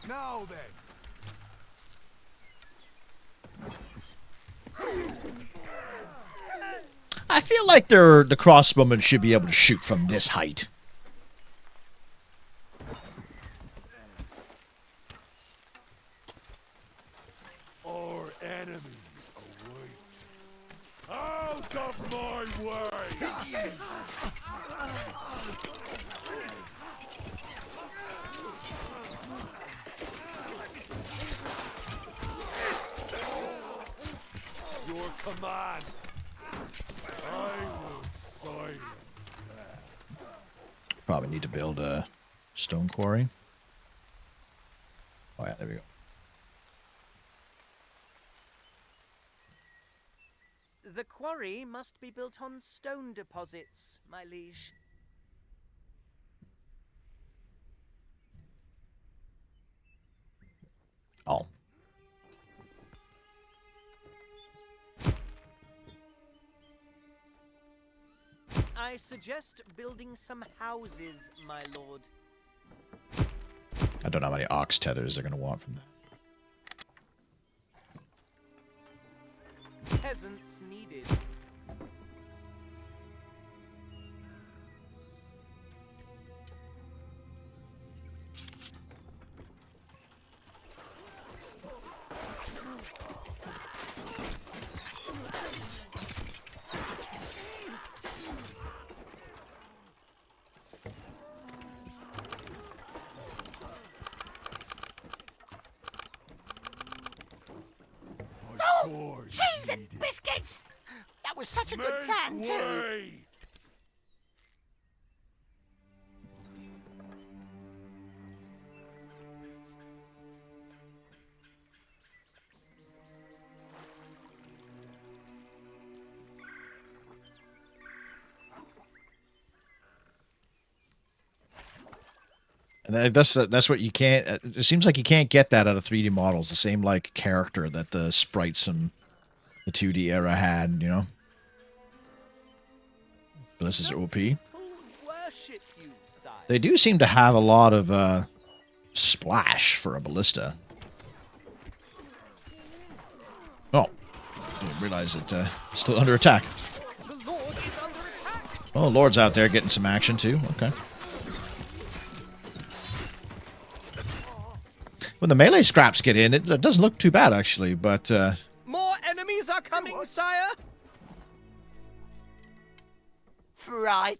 Now then. I feel like the crossbowmen should be able to shoot from this height. Our enemies await. Out of my way! Your command. I will silence them. Probably need to build Stone quarry. Oh yeah, there we go. The quarry must be built on stone deposits, my liege. Oh. I suggest building some houses, my lord. I don't know how many ox tethers they're going to want from that. Peasants needed. Cheese and biscuits! That was such a good plan, too. And that's what you can't. It seems like you can't get that out of 3D models. The same like character that the sprites from the 2D era had, you know. But this is OP. Worship you, sire. They do seem to have a lot of splash for a ballista. Oh, didn't realize it it's still under attack. The Lord is under attack. Oh, Lord's out there getting some action too. Okay. When the melee scraps get in, it doesn't look too bad actually, but More enemies are coming, sire. Frightened?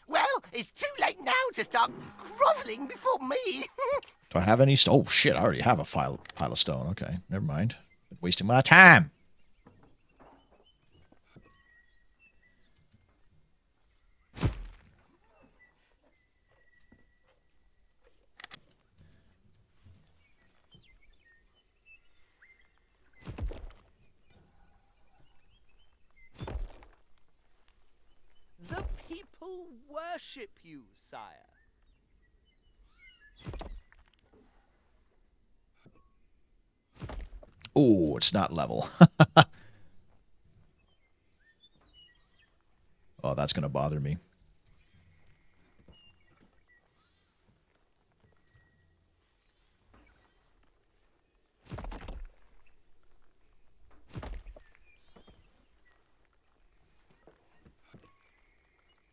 Well, it's too late now to start groveling before me. do I have any? Oh shit! I already have a pile of stone. Okay, never mind. Been wasting my time. The people worship you, sire. Oh, it's not level. Oh, that's gonna bother me.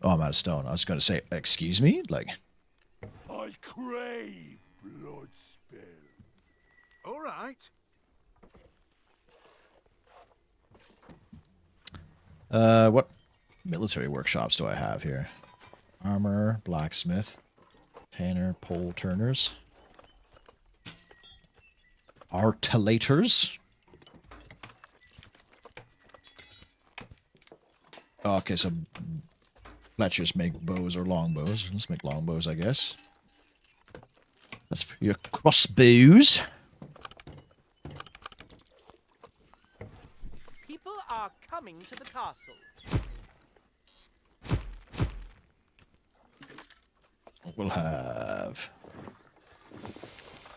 Oh, I'm out of stone. I was gonna say, excuse me? Like, I crave blood spill. All right. what military workshops do I have here? Armor, blacksmith, tanner, pole turners, artillators. Oh, okay, so Fletchers make bows or longbows. Let's make longbows, I guess. That's for your crossbows. People are coming to the castle. We'll have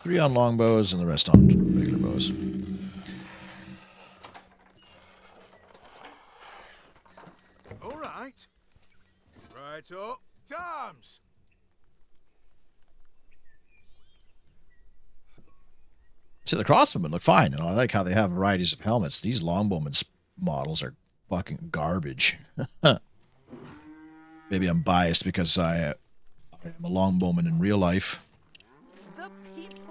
3 on longbows and the rest on regular bows. All right. Right up. Times. See, the crossbowmen look fine, and I like how they have varieties of helmets. These longbowmen models are fucking garbage. Maybe I'm biased because I am a longbowman in real life.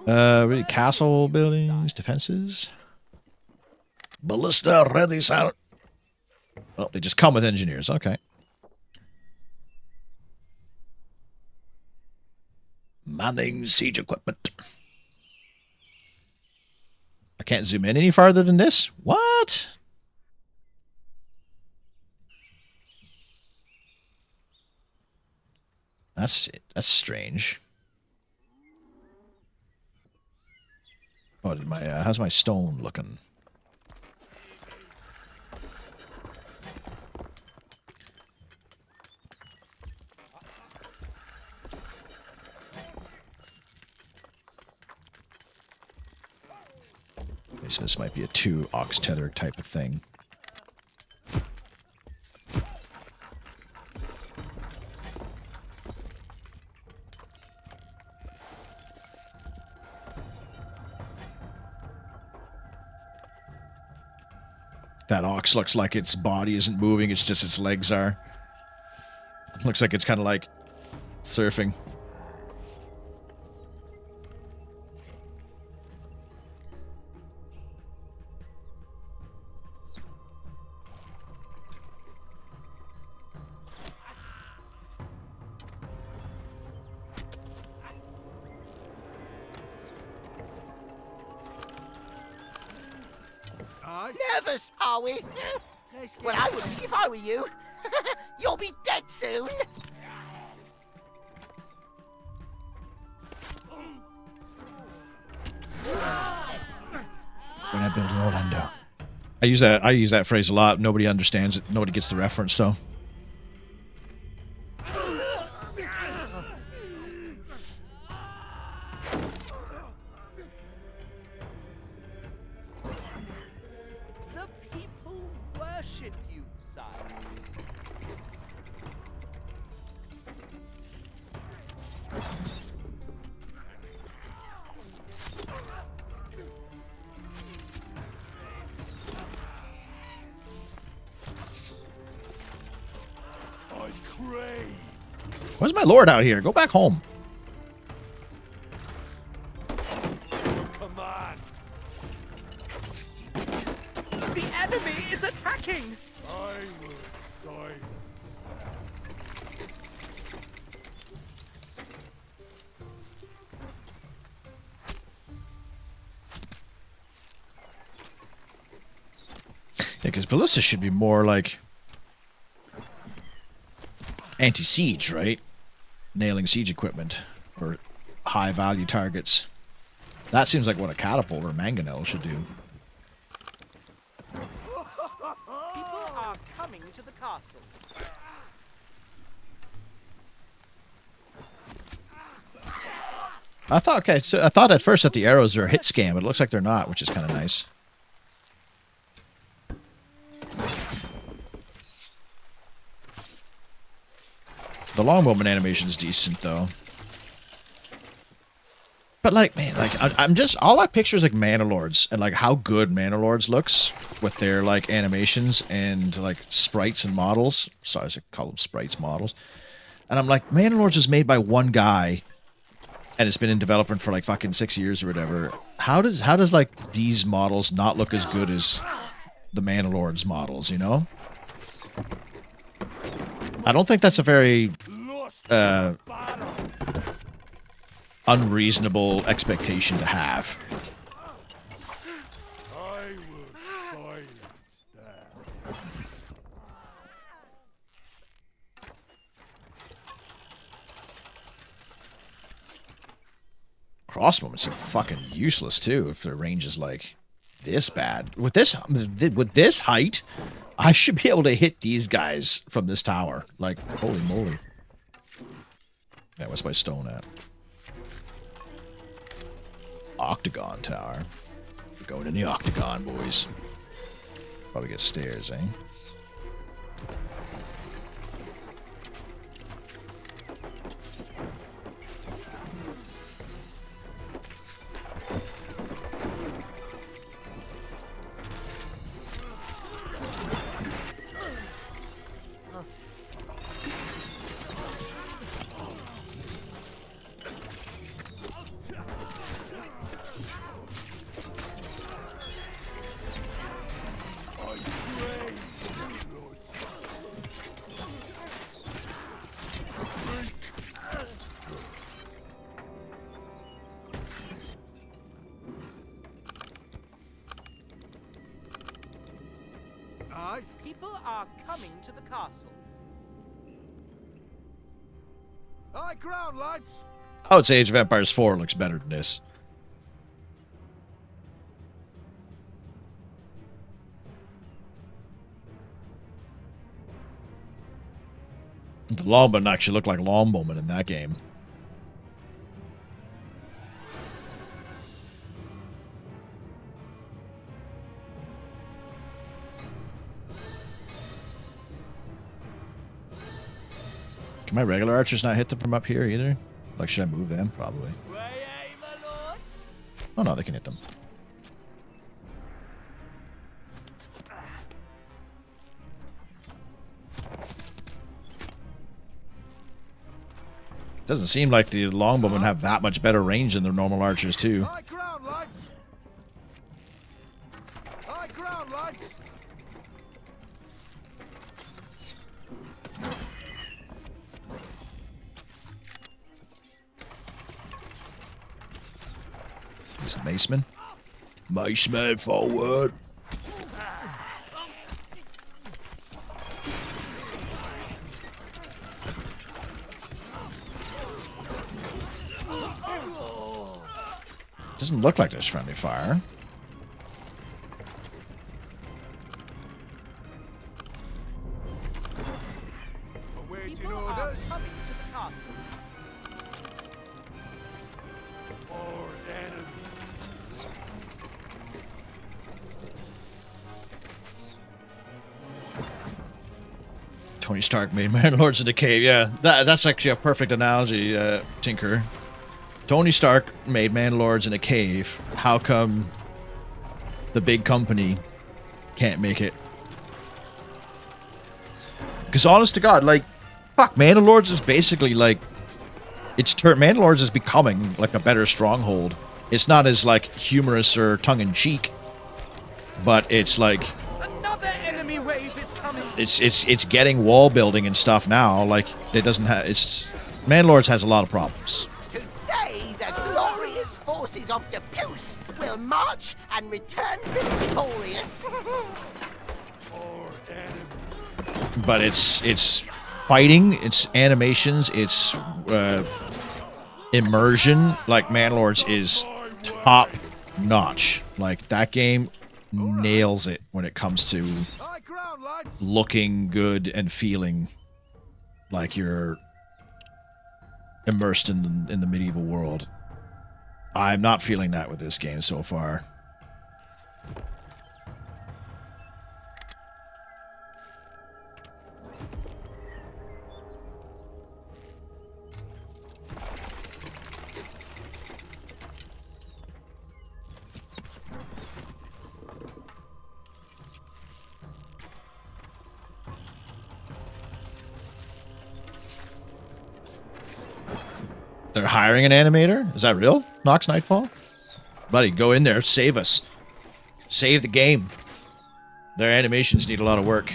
Really, castle buildings, defenses. Ballista ready, sir. Oh, they just come with engineers. Okay. Manning siege equipment. I can't zoom in any farther than this? What? That's strange. Oh, did my how's my stone looking? So this might be a 2 ox tether type of thing. That ox looks like its body isn't moving, it's just its legs are. Looks like it's kind of like surfing. Nervous, are we? Well, I would be if I were you. You'll be dead soon. When I build an Orlando. I use that phrase a lot. Nobody understands it. Nobody gets the reference, though. The people worship you, sire. Where's my lord out here? Go back home. Come on. The enemy is attacking! I will silence them. Yeah, because ballista should be more like anti-siege, right? Nailing siege equipment or high-value targets. That seems like what a catapult or mangonel should do. People are coming to the castle. I thought, okay, so I thought at first that the arrows are a hit scam, but it looks like they're not, which is kind of nice. The longbowman animation is decent, though. But, like, man, like, I'm just... All I picture is, like, Mana Lords, and, like, how good Mana Lords looks with their, like, animations and, like, sprites and models. Sorry, I call them sprites, models. And I'm like, Mana Lords is made by one guy, and it's been in development for, like, fucking 6 years or whatever. How does, like, these models not look as good as the Mana Lords models, you know? I don't think that's a very unreasonable expectation to have. I will silence them. Crossbowmen are fucking useless too if their range is like this bad. With this height, I should be able to hit these guys from this tower. Like, holy moly. Yeah, what's my stone at? Octagon tower. We're going in the octagon, boys. Probably get stairs, eh? People are coming to the castle. High ground, lads. I would say Age of Empires 4 looks better than this. The longbowmen actually look like longbowmen in that game. Can my regular archers not hit them from up here either? Like, should I move them? Probably. Oh no, they can hit them. Doesn't seem like the longbowmen have that much better range than the normal archers, too. High ground, lads! High ground, lads! This is Maceman. Maceman forward. Doesn't look like there's friendly fire. Awaiting People are orders. coming to the castle. Or enemies. Tony Stark made Man Lords in the cave. Yeah, that's actually a perfect analogy, Tinker. Tony Stark made Man Lords in a cave. How come the big company can't make it? Because honest to God, like, fuck, Man Lords is basically like, Man Lords is becoming like a better Stronghold. It's not as like humorous or tongue in cheek, but it's like Another enemy wave is coming. it's getting wall building and stuff now. Like it doesn't have. It's Man Lords has a lot of problems. Today, the glorious forces of the Puce will march and return victorious. But it's fighting, it's animations, it's immersion. Like Man Lords is top notch. Like that game nails it when it comes to High ground, lads! looking good and feeling like you're immersed in the medieval world. I'm not feeling that with this game so far. They're hiring an animator? Is that real? Nox Nightfall? Buddy, go in there. Save us. Save the game. Their animations need a lot of work.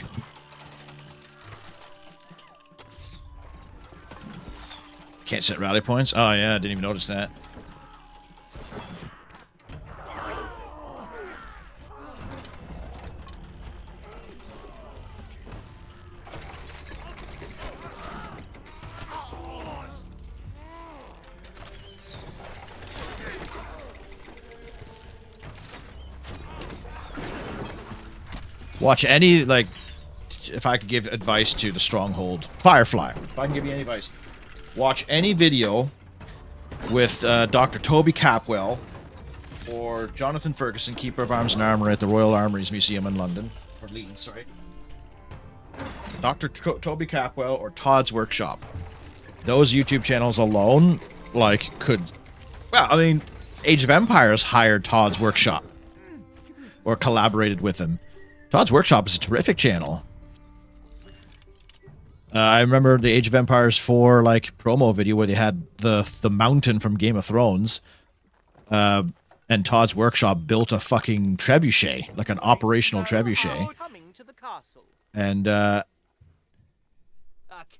Can't set rally points? Oh, yeah. I didn't even notice that. Watch any, like, if I could give advice to the Stronghold, Firefly, if I can give you any advice, watch any video with Dr. Toby Capwell or Jonathan Ferguson, Keeper of Arms and Armour at the Royal Armouries Museum in London, or Leeds, sorry. Dr. Toby Capwell or Todd's Workshop. Those YouTube channels alone, like, could, well, I mean, Age of Empires hired Todd's Workshop or collaborated with him. Todd's Workshop is a terrific channel. I remember the Age of Empires 4 like promo video where they had the mountain from Game of Thrones, and Todd's Workshop built a fucking trebuchet, like an operational trebuchet, Coming to the castle. and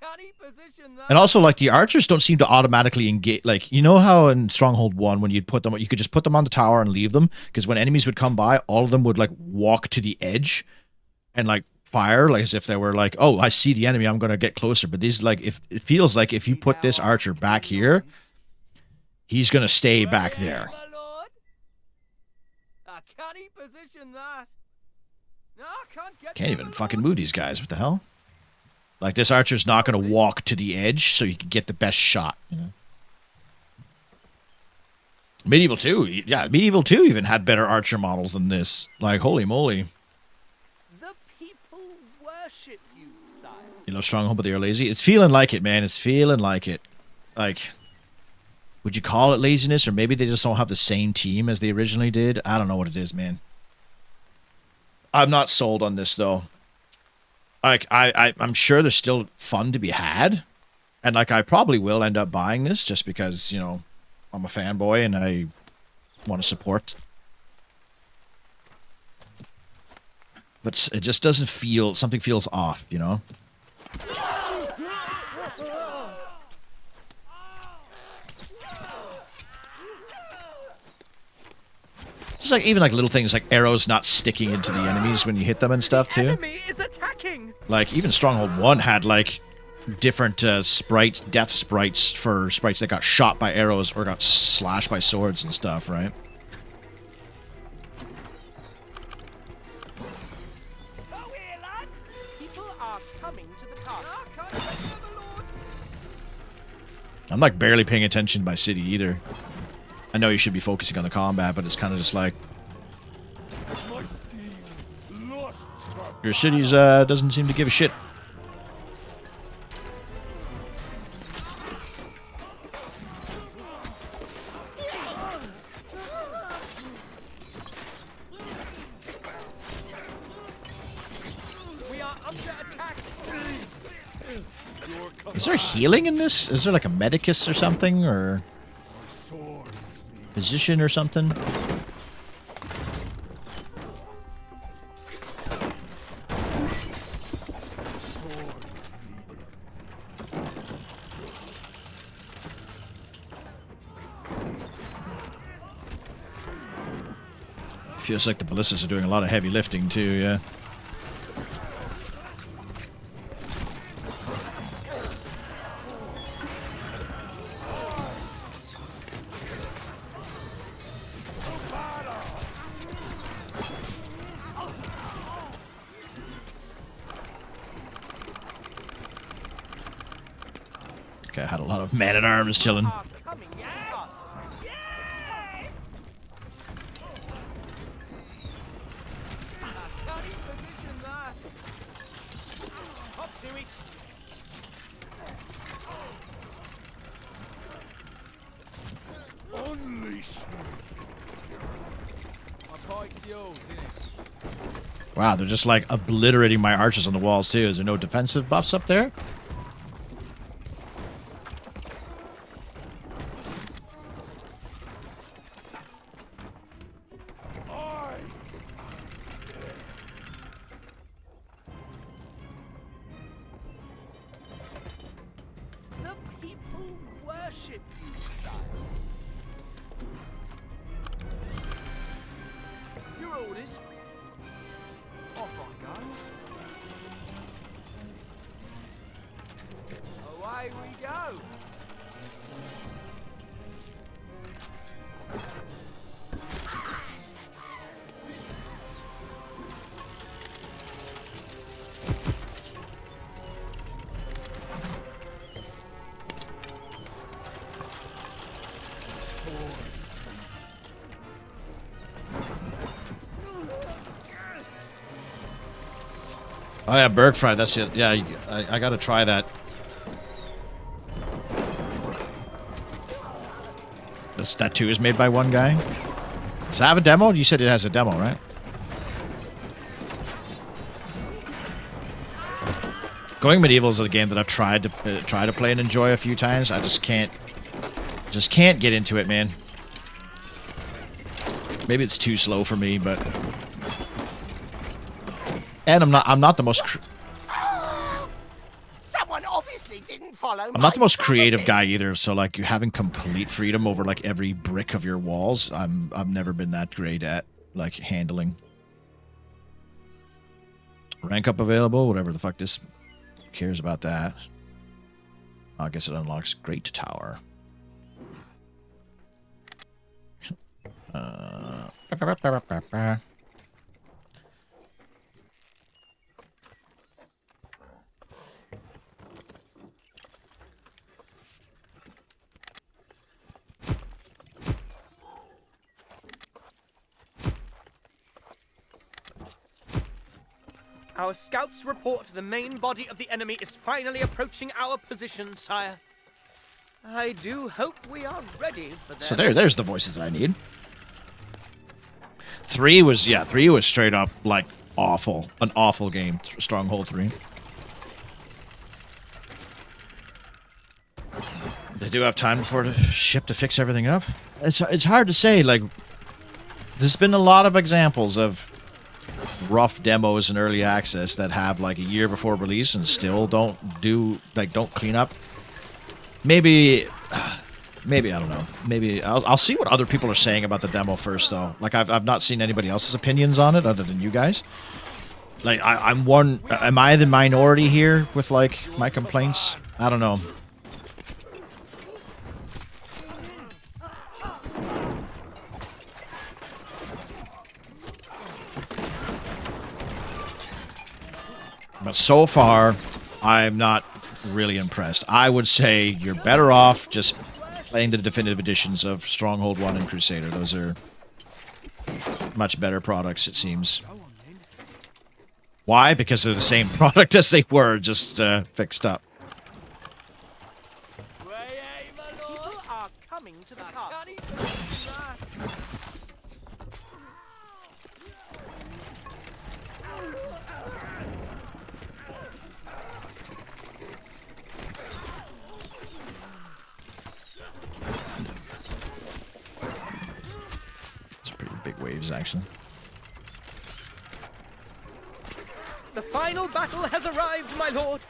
Canny position that. and also like the archers don't seem to automatically engage. Like, you know how in Stronghold 1 when you'd put them, you could just put them on the tower and leave them, because when enemies would come by, all of them would like walk to the edge and like fire, like as if they were like, oh, I see the enemy, I'm gonna get closer. But these, like, if it feels like if you put this archer back here, he's gonna stay back there. My lord. Canny position that. No, I can't get Can't to even the fucking lord. move these guys. What the hell? Like, this archer's not going to walk to the edge so you can get the best shot, you know? Medieval 2, yeah, Medieval 2 even had better archer models than this. Like, holy moly. The people worship you, sire. You know, Stronghold, but they are lazy. It's feeling like it, man. It's feeling like it. Like, would you call it laziness? Or maybe they just don't have the same team as they originally did? I don't know what it is, man. I'm not sold on this, though. Like, I'm sure there's still fun to be had. And, like, I probably will end up buying this just because, you know, I'm a fanboy and I want to support. But it just doesn't feel... Something feels off, you know? Just like even like little things like arrows not sticking into the enemies when you hit them and stuff too. Enemy is attacking. Like even Stronghold 1 had like different death sprites for sprites that got shot by arrows or got slashed by swords and stuff, right? Oh, here, lads. People are coming to the task. I'm like barely paying attention to my city either. I know you should be focusing on the combat, but it's kind of just like your city's doesn't seem to give a shit. We are under attack. Is there healing in this? Is there like a medicus or something, or physician or something? Feels like the ballistas are doing a lot of heavy lifting too, yeah. Okay, I had a lot of man-at-arms chilling. Are coming to the task. Yes. Study position that. Up to it. Unleash me. My pike's yours, innit? Wow, they're just like obliterating my archers on the walls too. Is there no defensive buffs up there? The people worship you, sire. Your orders. Off I go. Away we go. Oh yeah, Berg Fry, that's it. Yeah, I gotta try that. That too is made by one guy? Does it have a demo? You said it has a demo, right? Going Medieval is a game that I've tried to play and enjoy a few times. I just can't get into it, man. Maybe it's too slow for me, but and I'm not the most Someone obviously didn't follow. I'm not the most creative guy either, so like you having complete freedom over like every brick of your walls, I've never been that great at like handling. Rank up available, whatever the fuck this cares about that. I guess it unlocks Great Tower. Our scouts report the main body of the enemy is finally approaching our position, sire. I do hope we are ready for them. So there's the voices that I need. 3 was straight up like awful. An awful game. Stronghold 3. They do have time before the ship to fix everything up. It's hard to say. Like, there's been a lot of examples of rough demos in early access that have like a year before release and still don't clean up. Maybe I don't know. Maybe I'll see what other people are saying about the demo first, though. Like, I've not seen anybody else's opinions on it other than you guys. Like, am I the minority here with like my complaints? I don't know. But so far, I'm not really impressed. I would say you're better off just playing the definitive editions of Stronghold 1 and Crusader. Those are much better products, it seems. Why? Because they're the same product as they were, just fixed up. People are coming to the castle. It's pretty big waves, actually. The final battle has arrived, my lord.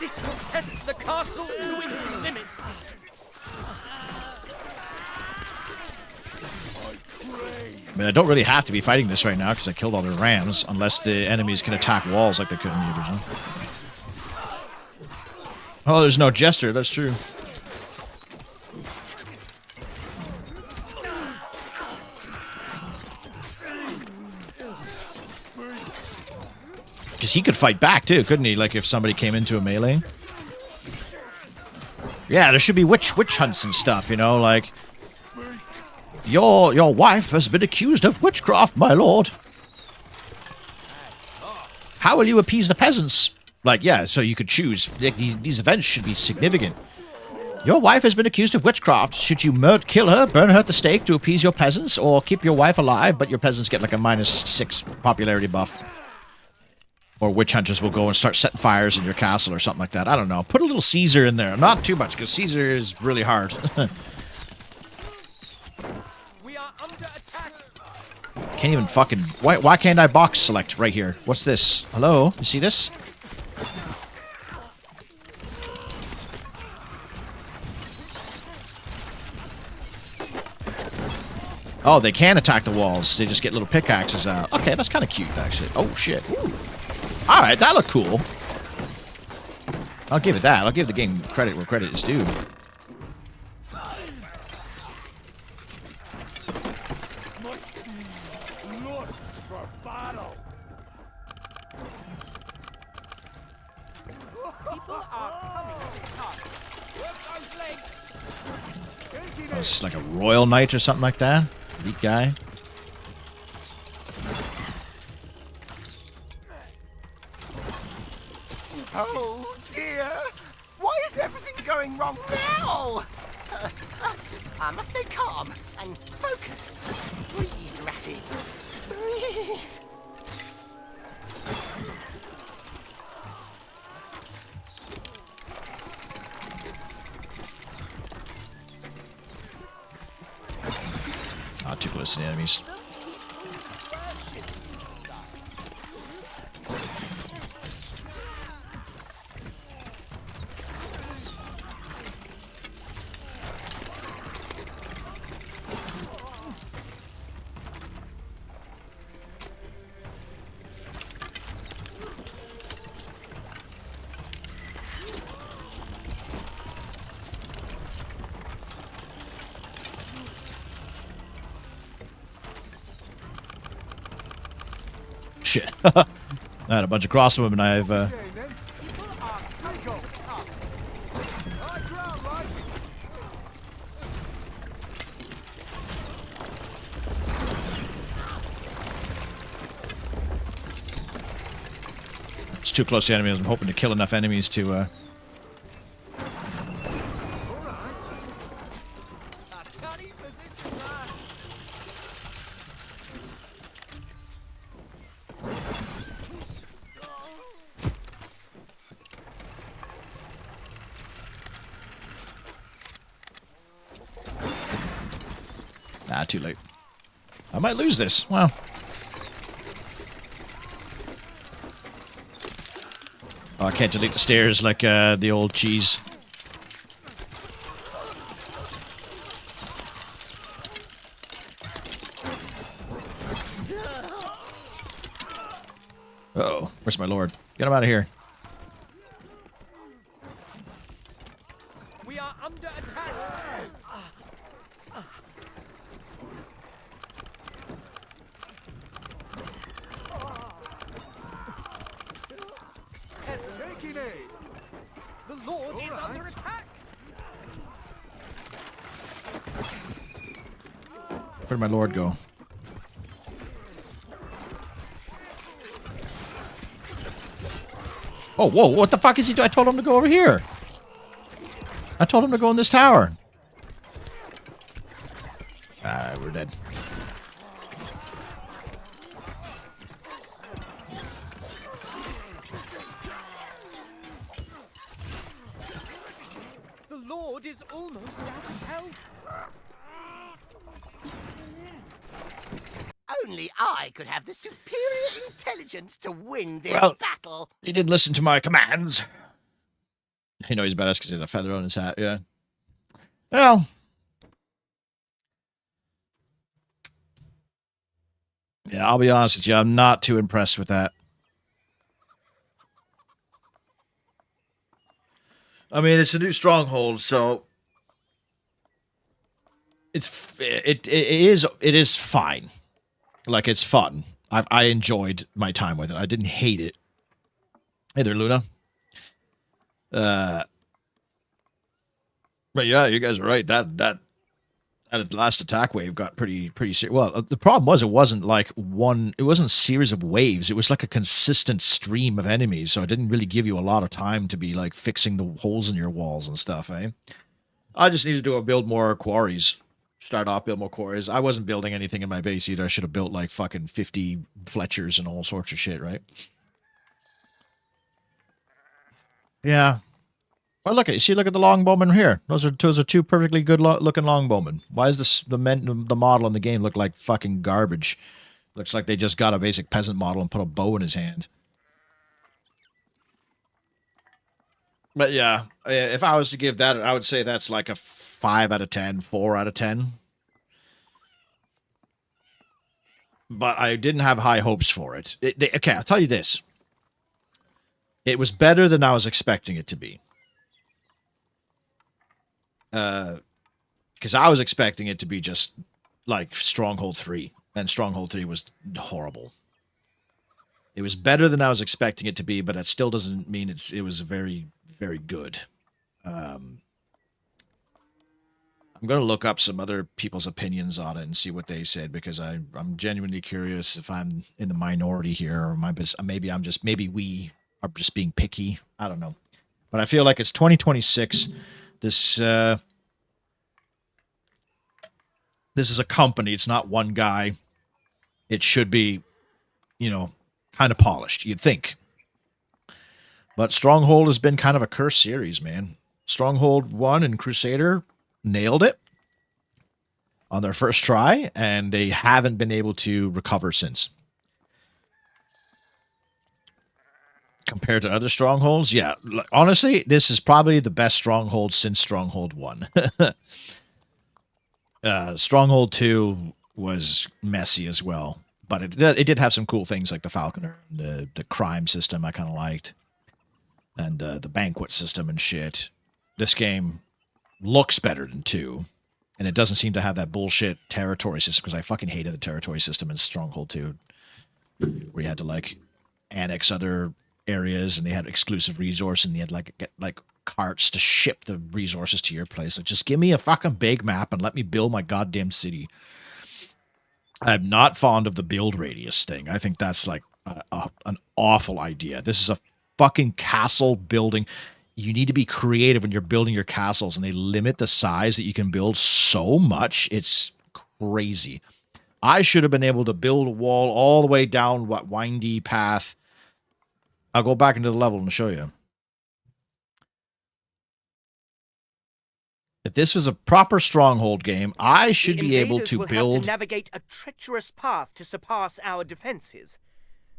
This will test the castle to its limits. I mean, I don't really have to be fighting this right now because I killed all their rams, unless the enemies can attack walls like they could in the original. Oh, there's no jester, that's true. Because he could fight back too, couldn't he? Like if somebody came into a melee. Yeah, there should be witch hunts and stuff, you know, like your wife has been accused of witchcraft, my lord. How will you appease the peasants? Like, yeah, so you could choose. Like, these events should be significant. Your wife has been accused of witchcraft. Should you kill her, burn her at the stake to appease your peasants, or keep your wife alive, but your peasants get like a -6 popularity buff? Or witch hunters will go and start setting fires in your castle or something like that. I don't know. Put a little Caesar in there. Not too much, because Caesar is really hard. We are under attack. Can't even fucking... Why can't I box select right here? What's this? Hello? You see this? Oh, they can attack the walls. They just get little pickaxes out. Okay, that's kind of cute, actually. Oh, shit. Ooh. All right, that looked cool. I'll give it that. I'll give the game credit where credit is due. Oh, is this like a royal knight or something like that? Elite guy. Oh dear! Why is everything going wrong now? I must stay calm and focus. Breathe, Ratty. Breathe. Ah, too close to the enemies. Shit. I had a bunch of crossbowmen. I've too close to enemies. I'm hoping to kill enough enemies to... I can't even position that. Nah, too late. I might lose this. Wow. Oh, I can't delete the stairs like the old cheese. Uh-oh. Where's my lord? Get him out of here. We are under attack. Taking aid. The Lord is under attack. Where'd my lord go? Oh, whoa, what the fuck is he doing? I told him to go over here. I told him to go in this tower. Ah, we're dead. The Lord is almost out of help. Only I could have the superior intelligence to win this Well- battle. He didn't listen to my commands. You know he's badass because he has a feather on his hat, yeah. Well. Yeah, I'll be honest with you. I'm not too impressed with that. I mean, it's a new stronghold, so it is fine. Like, it's fun. I enjoyed my time with it. I didn't hate it. Hey there, Luna. But yeah, you guys are right. That last attack wave got pretty serious. Well, the problem was it wasn't like it wasn't a series of waves. It was like a consistent stream of enemies, so it didn't really give you a lot of time to be like fixing the holes in your walls and stuff, eh? I just needed to build more quarries. Start off, build more quarries. I wasn't building anything in my base either. I should have built like fucking 50 Fletchers and all sorts of shit, right? Yeah. Well, look at look at the longbowmen here. Those are two perfectly good looking longbowmen. Why is the model in the game look like fucking garbage? Looks like they just got a basic peasant model and put a bow in his hand. But yeah, if I was to give that, I would say that's like a 5 out of 10, 4 out of 10. But I didn't have high hopes for it. Okay, I'll tell you this. It was better than I was expecting it to be. Because I was expecting it to be just like Stronghold 3. And Stronghold 3 was horrible. It was better than I was expecting it to be, but that still doesn't mean it was very, very good. I'm going to look up some other people's opinions on it and see what they said, because I'm genuinely curious if I'm in the minority here, or maybe we are just being picky. I don't know. But I feel like it's 2026. This is a company. It's not one guy. It should be, kind of polished, you'd think. But Stronghold has been kind of a cursed series, man. Stronghold 1 and Crusader nailed it on their first try, and they haven't been able to recover since. Compared to other Strongholds, yeah. Honestly, this is probably the best Stronghold since Stronghold 1. Stronghold 2 was messy as well, but it did have some cool things like the Falconer, the crime system I kind of liked, and the banquet system and shit. This game looks better than 2, and it doesn't seem to have that bullshit territory system, because I fucking hated the territory system in Stronghold 2, where you had to like annex other areas, and they had exclusive resource, and you had get carts to ship the resources to your place. Like, just give me a fucking big map and let me build my goddamn city. I'm not fond of the build radius thing. I think that's like an awful idea. This is fucking castle building. You need to be creative when you're building your castles, and they limit the size that you can build so much. It's crazy. I should have been able to build a wall all the way down what windy path. I'll go back into the level and show you. If this was a proper Stronghold game, I should be able to will build... have to navigate a treacherous path to surpass our defenses.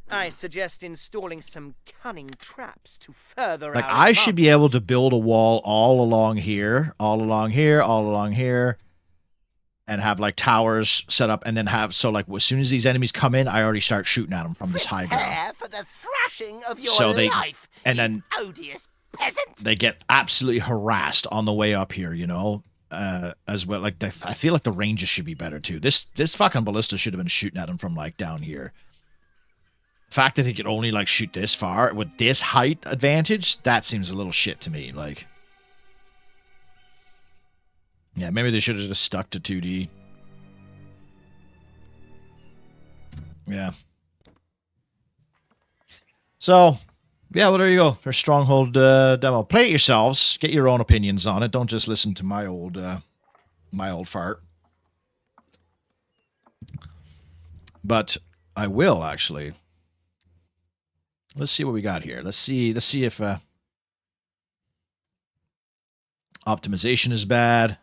I suggest installing some cunning traps to further Like, our I should be advantage. able to build a wall all along here, all along here, all along here, and have, like, towers set up, and then have... So, like, as soon as these enemies come in, I already start shooting at them from this high ground. Prepare for the thrashing of your So they- life, and you then- odious peasant. They get absolutely harassed on the way up here, you know? As well, like, I feel like the ranges should be better, too. This fucking ballista should have been shooting at them from, like, down here. The fact that he could only, like, shoot this far with this height advantage, that seems a little shit to me, like... Yeah, maybe they should have just stuck to 2D. Yeah. So, yeah, well, there you go. There's Stronghold demo. Play it yourselves. Get your own opinions on it. Don't just listen to my old fart. But I will, actually. Let's see what we got here. Let's see if optimization is bad.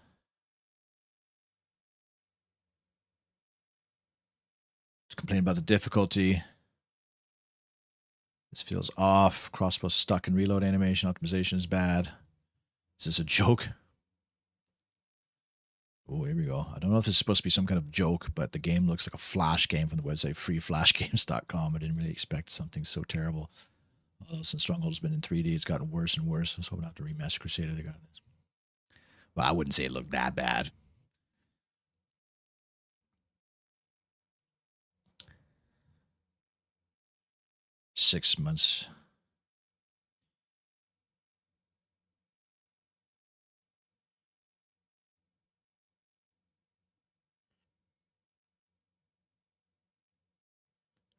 Just complain about the difficulty. This feels off. Crossbow stuck in reload animation. Optimization is bad. Is this a joke? Oh, here we go. I don't know if this is supposed to be some kind of joke, but the game looks like a Flash game from the website freeflashgames.com. I didn't really expect something so terrible. Although since Stronghold has been in 3D, it's gotten worse and worse. I was hoping after Remaster Crusader they got this. Well, I wouldn't say it looked that bad. Six months.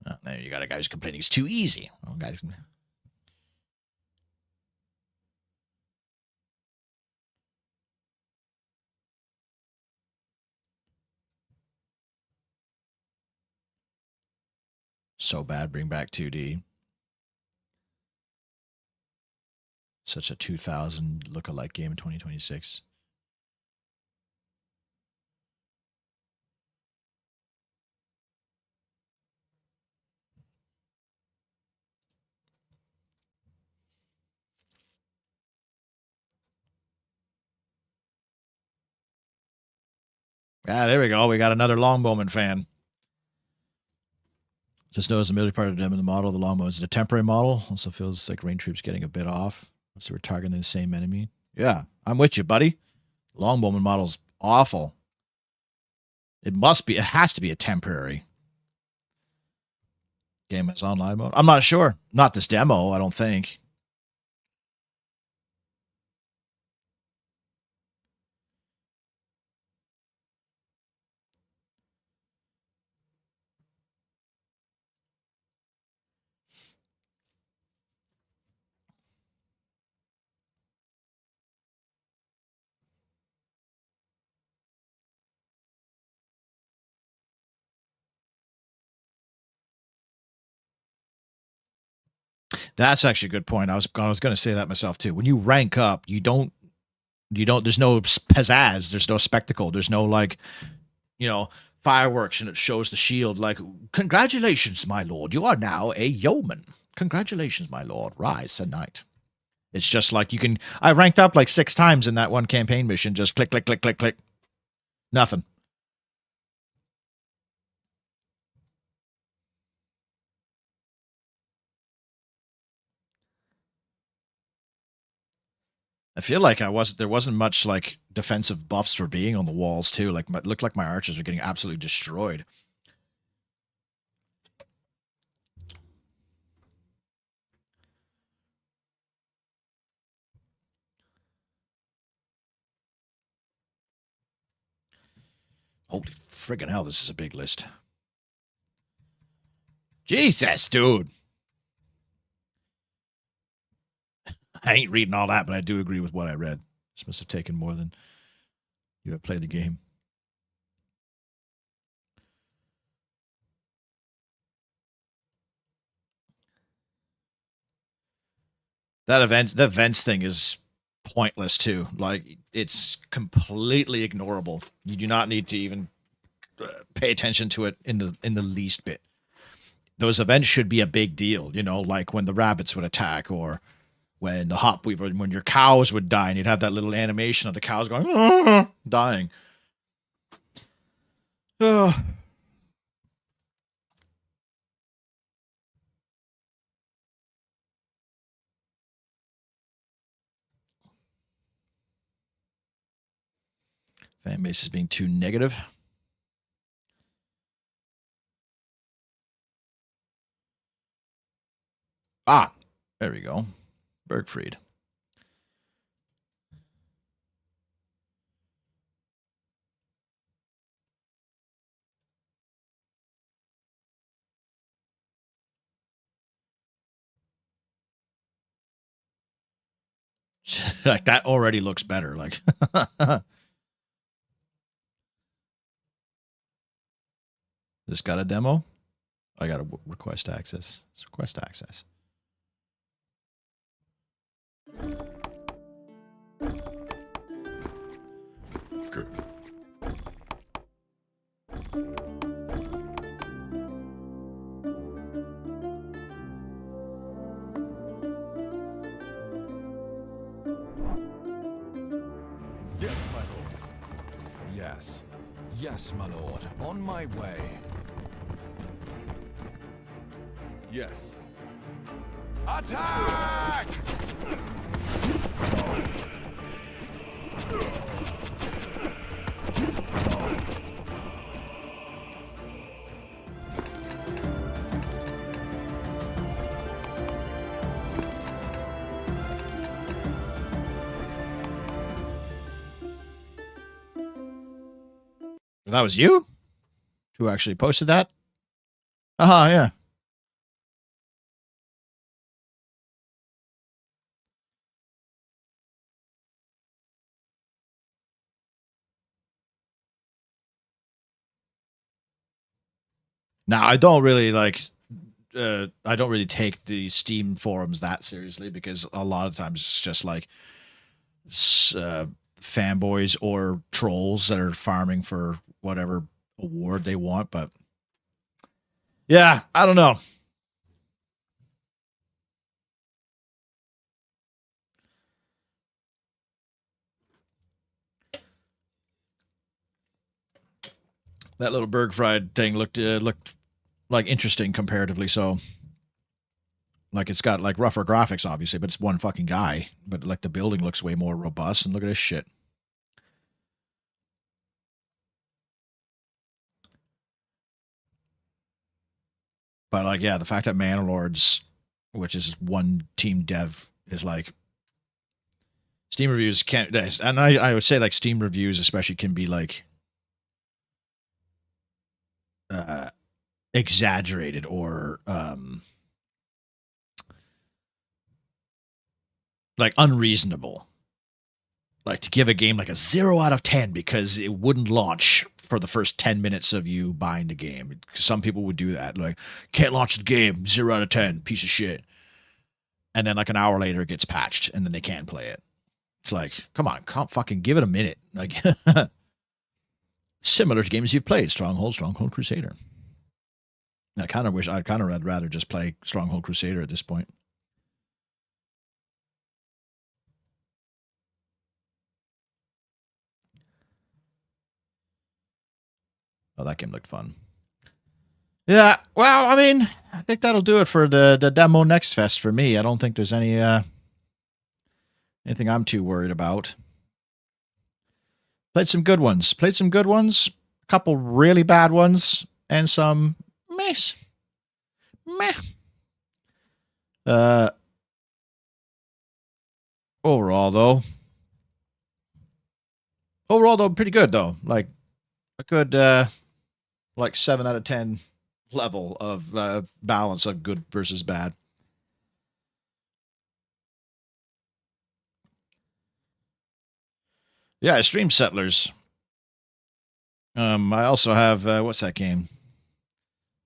Oh, there you got a guy who's complaining it's too easy. Oh, guys. So bad, bring back 2D. Such a 2000 look-alike game in 2026. Ah, there we go. We got another Longbowman fan. Just notice the military part of them in the model. The Longbowman is a temporary model. Also feels like Rain Troops getting a bit off. So we're targeting the same enemy. Yeah, I'm with you, buddy. Longbowman model's awful. It must be. It has to be a temporary. Game has online mode. I'm not sure. Not this demo, I don't think. That's actually a good point. I was going to say that myself too. When you rank up, you don't. There's no pizzazz. There's no spectacle. There's no like, fireworks and it shows the shield. Like, congratulations, my lord. You are now a yeoman. Congratulations, my lord. Rise, Sir Knight. It's just like you can. I ranked up like 6 times in that one campaign mission. Just click, click, click, click, click. Nothing. I feel like there wasn't much like defensive buffs for being on the walls too. Like it looked like my archers were getting absolutely destroyed. Holy friggin' hell, this is a big list. Jesus, dude. I ain't reading all that, but I do agree with what I read. This must have taken more than you have played the game. The events thing is pointless too. Like, it's completely ignorable. You do not need to even pay attention to it in the least bit. Those events should be a big deal, you know, like when the rabbits would attack, or when the hop weaver, when your cows would die, and you'd have that little animation of the cows going, "Ah," dying. Ugh. Fan base is being too negative. Ah, there we go. Bergfried. Like, that already looks better. Like, this got a demo? I got to request access. Let's request access. Good. Yes, my lord. Yes. Yes, my lord. On my way. Yes. Attack! That was you who actually posted that? Yeah. Now, I don't really I don't really take the Steam forums that seriously, because a lot of times it's just like fanboys or trolls that are farming for whatever award they want. But yeah, I don't know. That little Bergfried thing looked like interesting comparatively. So, like, it's got like rougher graphics, obviously, but it's one fucking guy. But like, the building looks way more robust. And look at this shit. But like, yeah, the fact that Manalords, which is one team dev, is like, Steam reviews can't, and I would say like Steam reviews especially can be like exaggerated or like unreasonable. Like, to give a game like a 0 out of 10 because it wouldn't launch for the first 10 minutes of you buying the game. Some people would do that. Like, can't launch the game, 0 out of 10, piece of shit. And then like an hour later it gets patched and then they can play it. It's like, come on, can't fucking give it a minute. Like, similar to games you've played, Stronghold Crusader. I kind of wish I'd rather just play Stronghold Crusader at this point. Oh, that game looked fun. Yeah, well, I mean, I think that'll do it for the demo Next Fest for me. I don't think there's any anything I'm too worried about. Played some good ones. A couple really bad ones, and some meh. Overall though, pretty good though. Like, a good like 7 out of 10 level of balance of good versus bad. Yeah, I stream Settlers. I also have what's that game?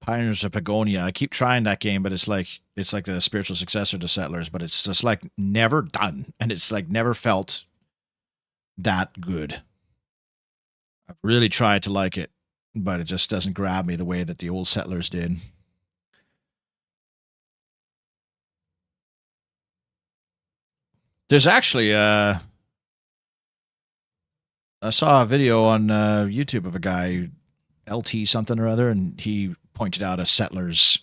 Pioneers of Pagonia. I keep trying that game, but it's like the spiritual successor to Settlers, but it's just like never done, and it's like never felt that good. I've really tried to like it, but it just doesn't grab me the way that the old Settlers did. There's actually I saw a video on YouTube of a guy, LT something or other, and he pointed out a Settlers,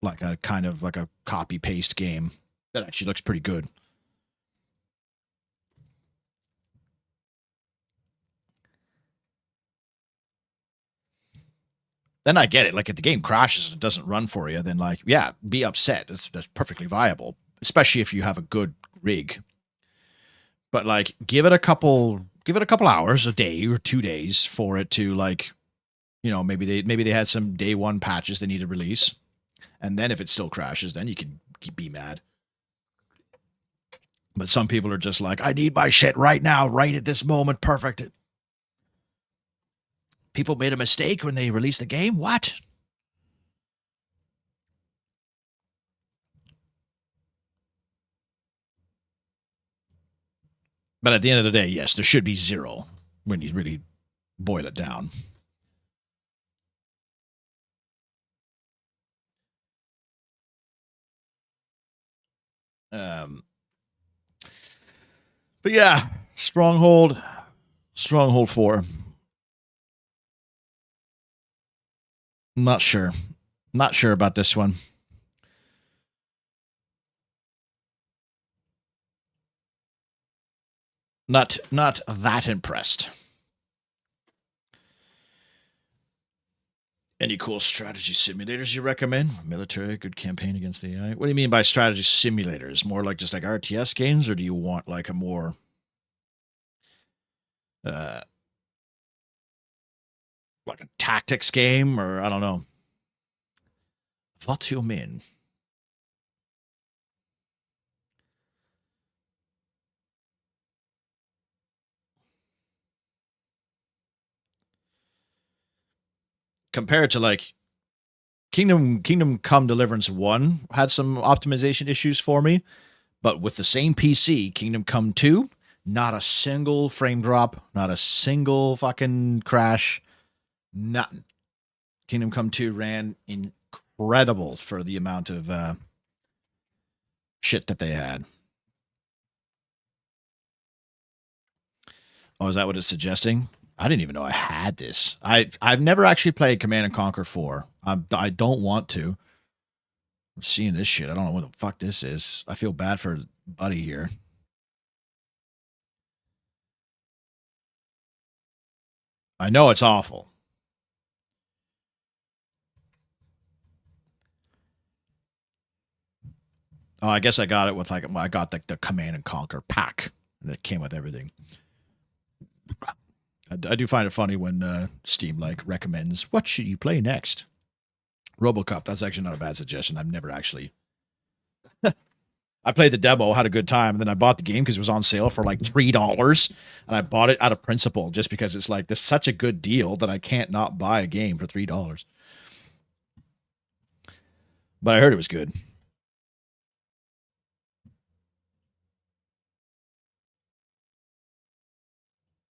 like a kind of like a copy paste game that actually looks pretty good. Then I get it. Like if the game crashes and it doesn't run for you, then like yeah, be upset. That's perfectly viable, especially if you have a good rig. But like give it a couple hours, a day or 2 days for it to like, you know, maybe they had some day one patches they need to release, and then if it still crashes, then you can be mad. But some people are just like, I need my shit right now, right at this moment, perfect. People made a mistake when they released the game? What? But at the end of the day, yes, there should be 0 when you really boil it down. But yeah, Stronghold 4. Not sure. Not sure about this one. Not that impressed. Any cool strategy simulators you recommend? Military, good campaign against the AI. What do you mean by strategy simulators? More like just like RTS games, or do you want like a more like a tactics game, or I don't know. What you mean? Compared to like Kingdom Come Deliverance 1 had some optimization issues for me, but with the same PC, Kingdom Come 2, not a single frame drop, not a single fucking crash, nothing. Kingdom Come 2 ran incredible for the amount of shit that they had. Oh, is that what it's suggesting? I didn't even know I had this. I've never actually played Command and Conquer 4. I don't want to. I'm seeing this shit. I don't know what the fuck this is. I feel bad for Buddy here. I know it's awful. Oh, I guess I got it with like I got the Command and Conquer pack, and it came with everything. I do find it funny when Steam like recommends what should you play next. RoboCop. That's actually not a bad suggestion. I've never actually. I played the demo, had a good time, and then I bought the game because it was on sale for like $3, and I bought it out of principle just because it's like this such a good deal that I can't not buy a game for $3. But I heard it was good.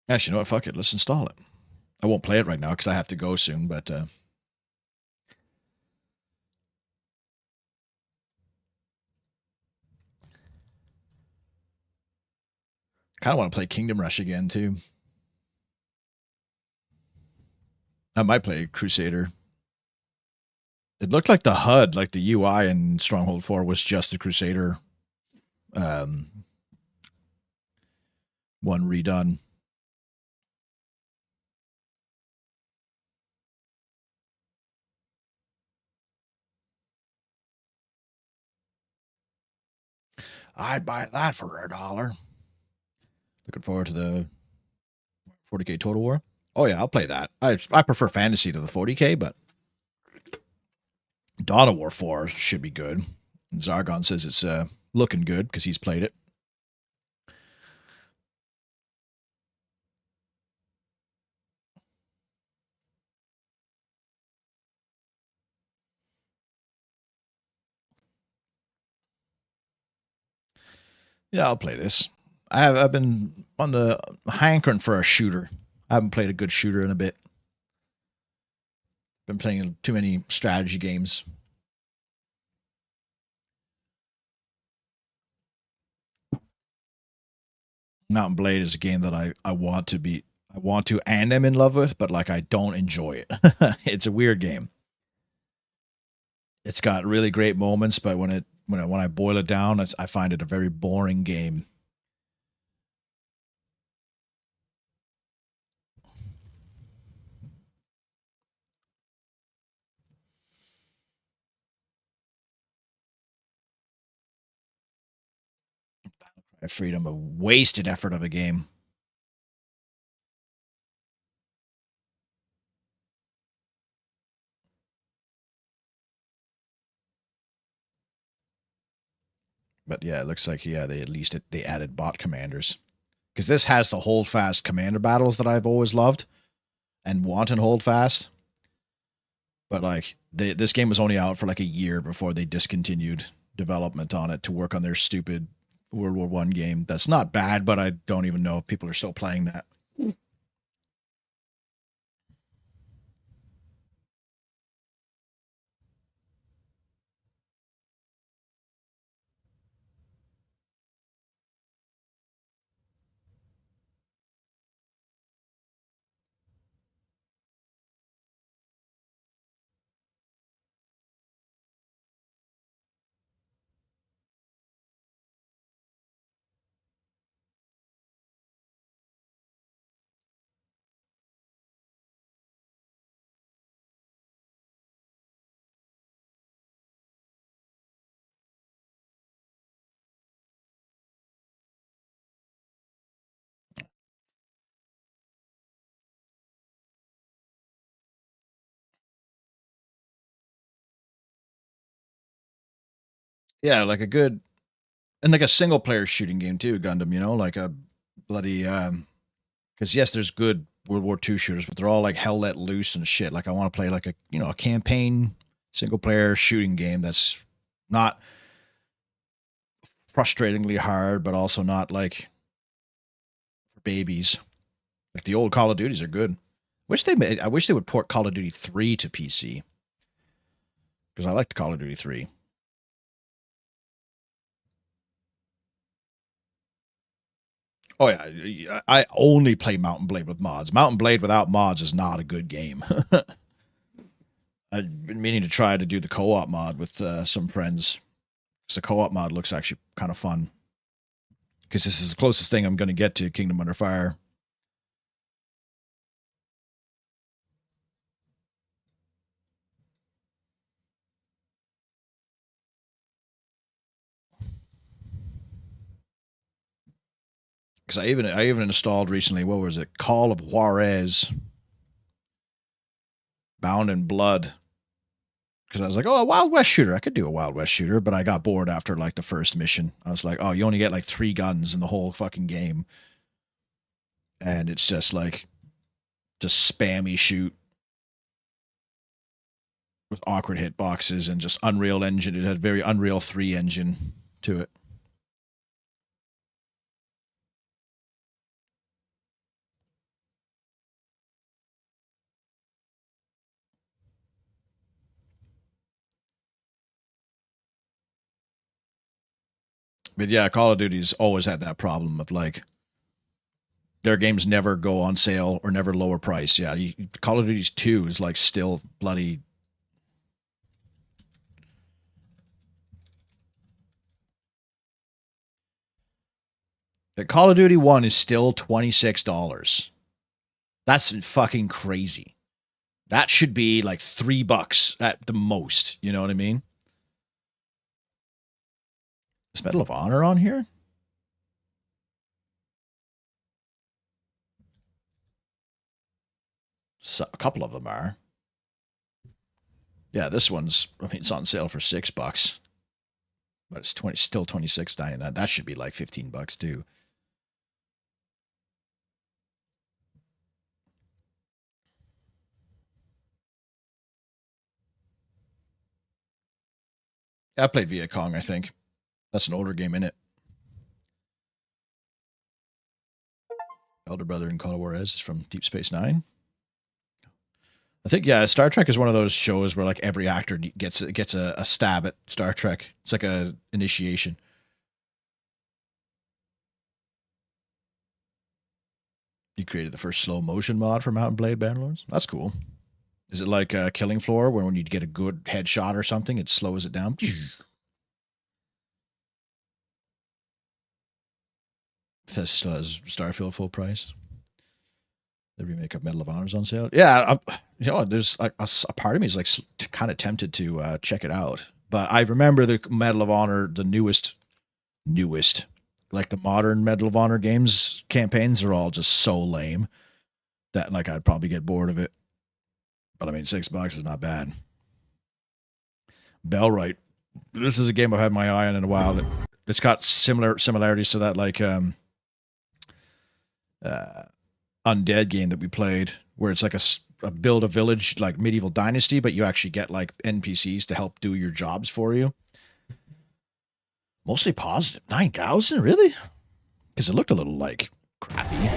Actually, you know what? Fuck it. Let's install it. I won't play it right now because I have to go soon, but kind of want to play Kingdom Rush again, too. I might play Crusader. It looked like the HUD, like the UI in Stronghold 4 was just the Crusader one redone. I'd buy that for $1. Looking forward to the 40k Total War. Oh yeah, I'll play that. I prefer fantasy to the 40k, but Dawn of War 4 should be good. And Zargon says it's looking good because he's played it. Yeah, I'll play this. I've been on the hankering for a shooter. I haven't played a good shooter in a bit. Been playing too many strategy games. Mountain Blade is a game that I want to be I want to and am in love with, but like I don't enjoy it. It's a weird game. It's got really great moments, but when I boil it down, I find it a very boring game. Freedom, a wasted effort of a game. But yeah, it looks like they at least they added bot commanders because this has the hold fast commander battles that I've always loved and want and hold fast. But like this game was only out for like a year before they discontinued development on it to work on their stupid World War One game. That's not bad, but I don't even know if people are still playing that. Yeah, like a good and like a single player shooting game too, Gundam, like a bloody because yes, there's good World War II shooters, but they're all like hell let loose and shit. Like I want to play like a campaign single player shooting game that's not frustratingly hard, but also not like for babies. Like the old Call of Duties are good. I wish they would port Call of Duty 3 to PC because I liked Call of Duty 3. Oh yeah, I only play Mountain Blade with mods. Mountain Blade without mods is not a good game. I've been meaning to try to do the co-op mod with some friends. Because the co-op mod looks actually kind of fun. Because this is the closest thing I'm going to get to Kingdom Under Fire. Because I even installed recently. What was it? Call of Juarez, Bound in Blood. Because I was like, oh, a Wild West shooter. I could do a Wild West shooter, but I got bored after like the first mission. I was like, oh, you only get like 3 guns in the whole fucking game, and it's just spammy shoot with awkward hitboxes and just Unreal Engine. It had very Unreal 3 engine to it. But yeah, Call of Duty's always had that problem of like their games never go on sale or never lower price. Yeah, Call of Duty's 2 is like still bloody. The Call of Duty 1 is still $26. That's fucking crazy. That should be like $3 at the most. You know what I mean? Is Medal of Honor on here? So, a couple of them are. Yeah, this one's. I mean, it's on sale for $6, but it's still $26.99. That should be like $15 too. I played Viet Cong. I think that's an older game in it. elder brother in Call of Juarez is from Deep Space Nine. I think yeah, Star Trek is one of those shows where like every actor gets a stab at Star Trek. It's like a initiation. You created the first slow motion mod for Mountain Blade Bannerlords. That's cool. Is it like a Killing Floor, where when you get a good headshot or something, it slows it down? This still has Starfield full price. The remake of Medal of Honor's on sale. Yeah, there's like a part of me is like kind of tempted to check it out, but I remember the Medal of Honor, the newest, like the modern Medal of Honor games campaigns are all just so lame that like I'd probably get bored of it. But I mean, $6 is not bad. Bellwright. This is a game I've had my eye on in a while. It's got similarities to that like Undead game that we played, where it's like a build a village like medieval dynasty, but you actually get like NPCs to help do your jobs for you. Mostly positive. 9,000, really? Because it looked a little like crappy.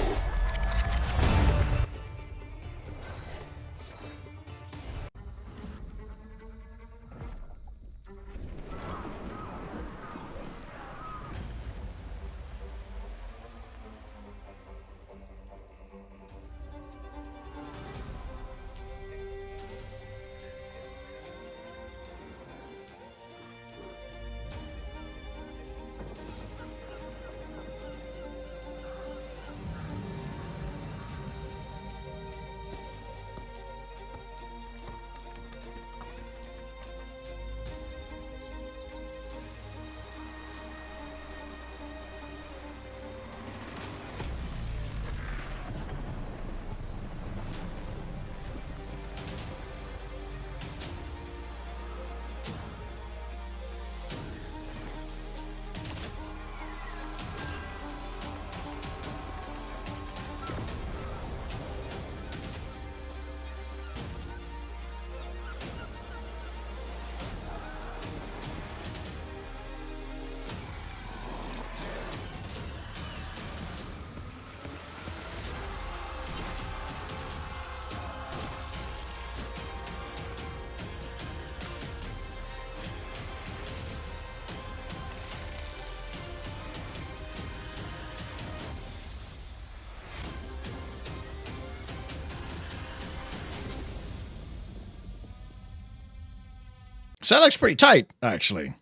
So that looks pretty tight, actually.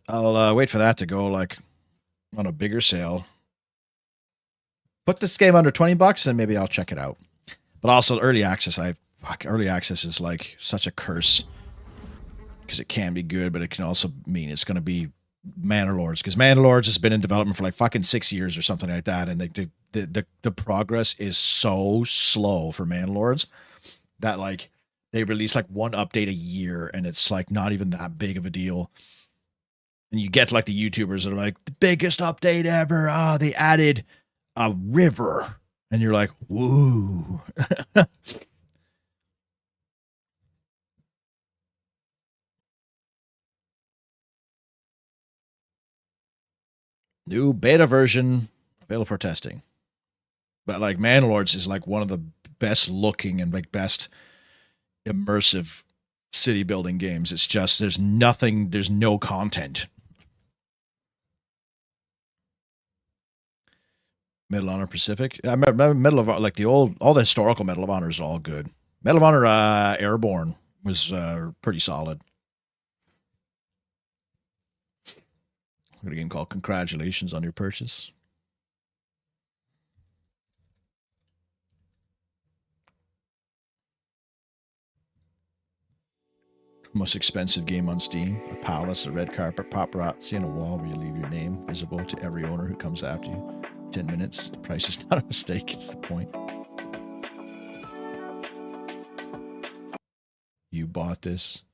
I'll wait for that to go like on a bigger sale. Put this game under $20 and maybe I'll check it out. But also early access, early access is like such a curse because it can be good, but it can also mean it's going to be Manor because Manor has been in development for like fucking 6 years or something like that, and the progress is so slow for Manor that like they release like one update a year, and it's like not even that big of a deal. And you get like the YouTubers that are like the biggest update ever. Ah, they added a river, and you're like, woo. New beta version available for testing. But like Manlords is like one of the best looking and like best immersive city building games. It's just there's no content. Medal of Honor Pacific. I remember Medal of like all the historical Medal of Honor is all good. Medal of Honor Airborne was pretty solid. Got a game called Congratulations on your purchase. Most expensive game on Steam. A palace, a red carpet, paparazzi, and a wall where you leave your name visible to every owner who comes after you. 10 minutes. The price is not a mistake. It's the point. You bought this.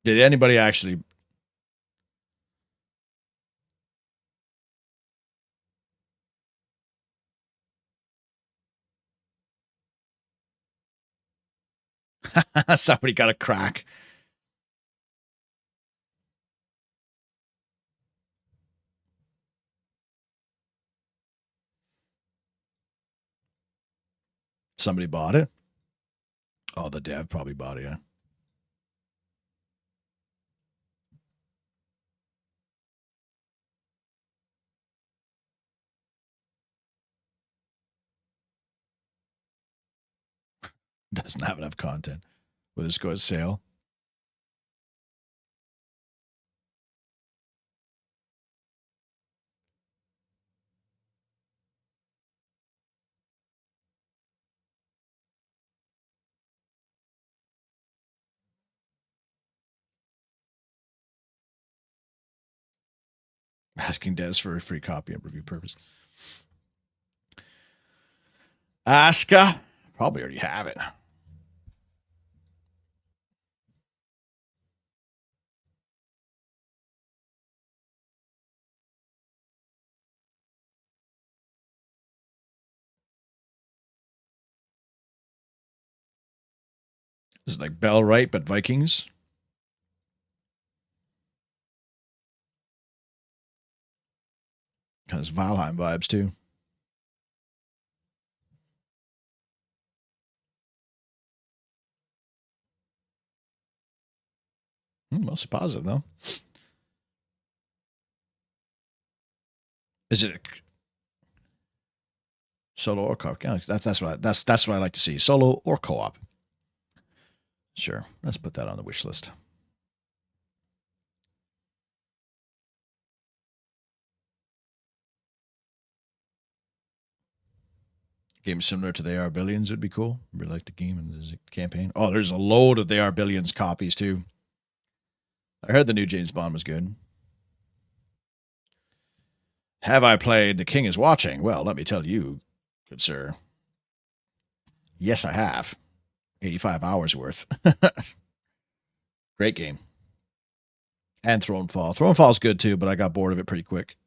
Did anybody actually? Somebody got a crack. Somebody bought it. Oh, the dev probably bought it. Yeah. Doesn't have enough content. Will this go to sale? Asking Des for a free copy of review purpose. Aska. Probably already have it. This is like Bell Right, but Vikings. Kind of Valheim vibes too. Mostly positive though. Is it solo or co-op? Yeah, that's what I like to see. Solo or co-op. Sure. Let's put that on the wish list. Game similar to They Are Billions would be cool. Really like the game and the campaign. Oh, there's a load of They Are Billions copies too. I heard the new James Bond was good. Have I played The King is Watching? Well, let me tell you, good sir. Yes, I have. 85 hours worth. Great game. And Thronefall. Thronefall's good too, but I got bored of it pretty quick.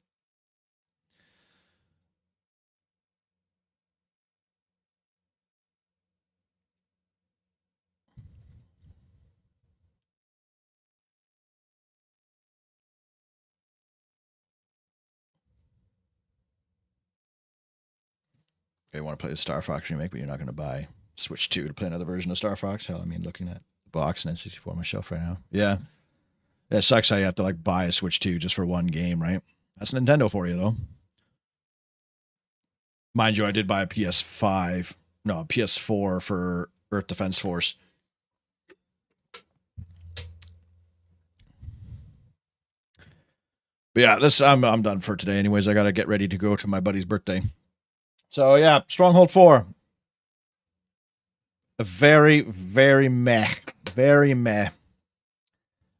You want to play the Star Fox remake, but you're not going to buy Switch 2 to play another version of Star Fox. Hell, I mean, looking at the box and N64 on my shelf right now. Yeah. It sucks how you have to like buy a Switch 2 just for one game, right? That's Nintendo for you, though. Mind you, I did buy a PS4 for Earth Defense Force. But yeah, I'm done for today. Anyways, I got to get ready to go to my buddy's birthday. So yeah, Stronghold 4. A very, very meh. Very meh.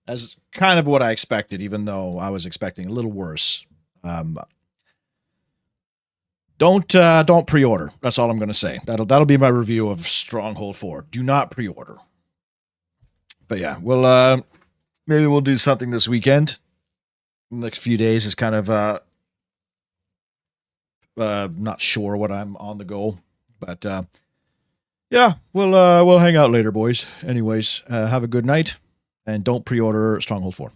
As kind of what I expected, even though I was expecting a little worse. Don't pre-order. That's all I'm going to say. That'll be my review of Stronghold 4. Do not pre-order. But yeah, maybe we'll do something this weekend. The next few days is kind of not sure what I'm on the go, but yeah, we'll hang out later, boys. Anyways, have a good night, and don't pre-order Stronghold 4.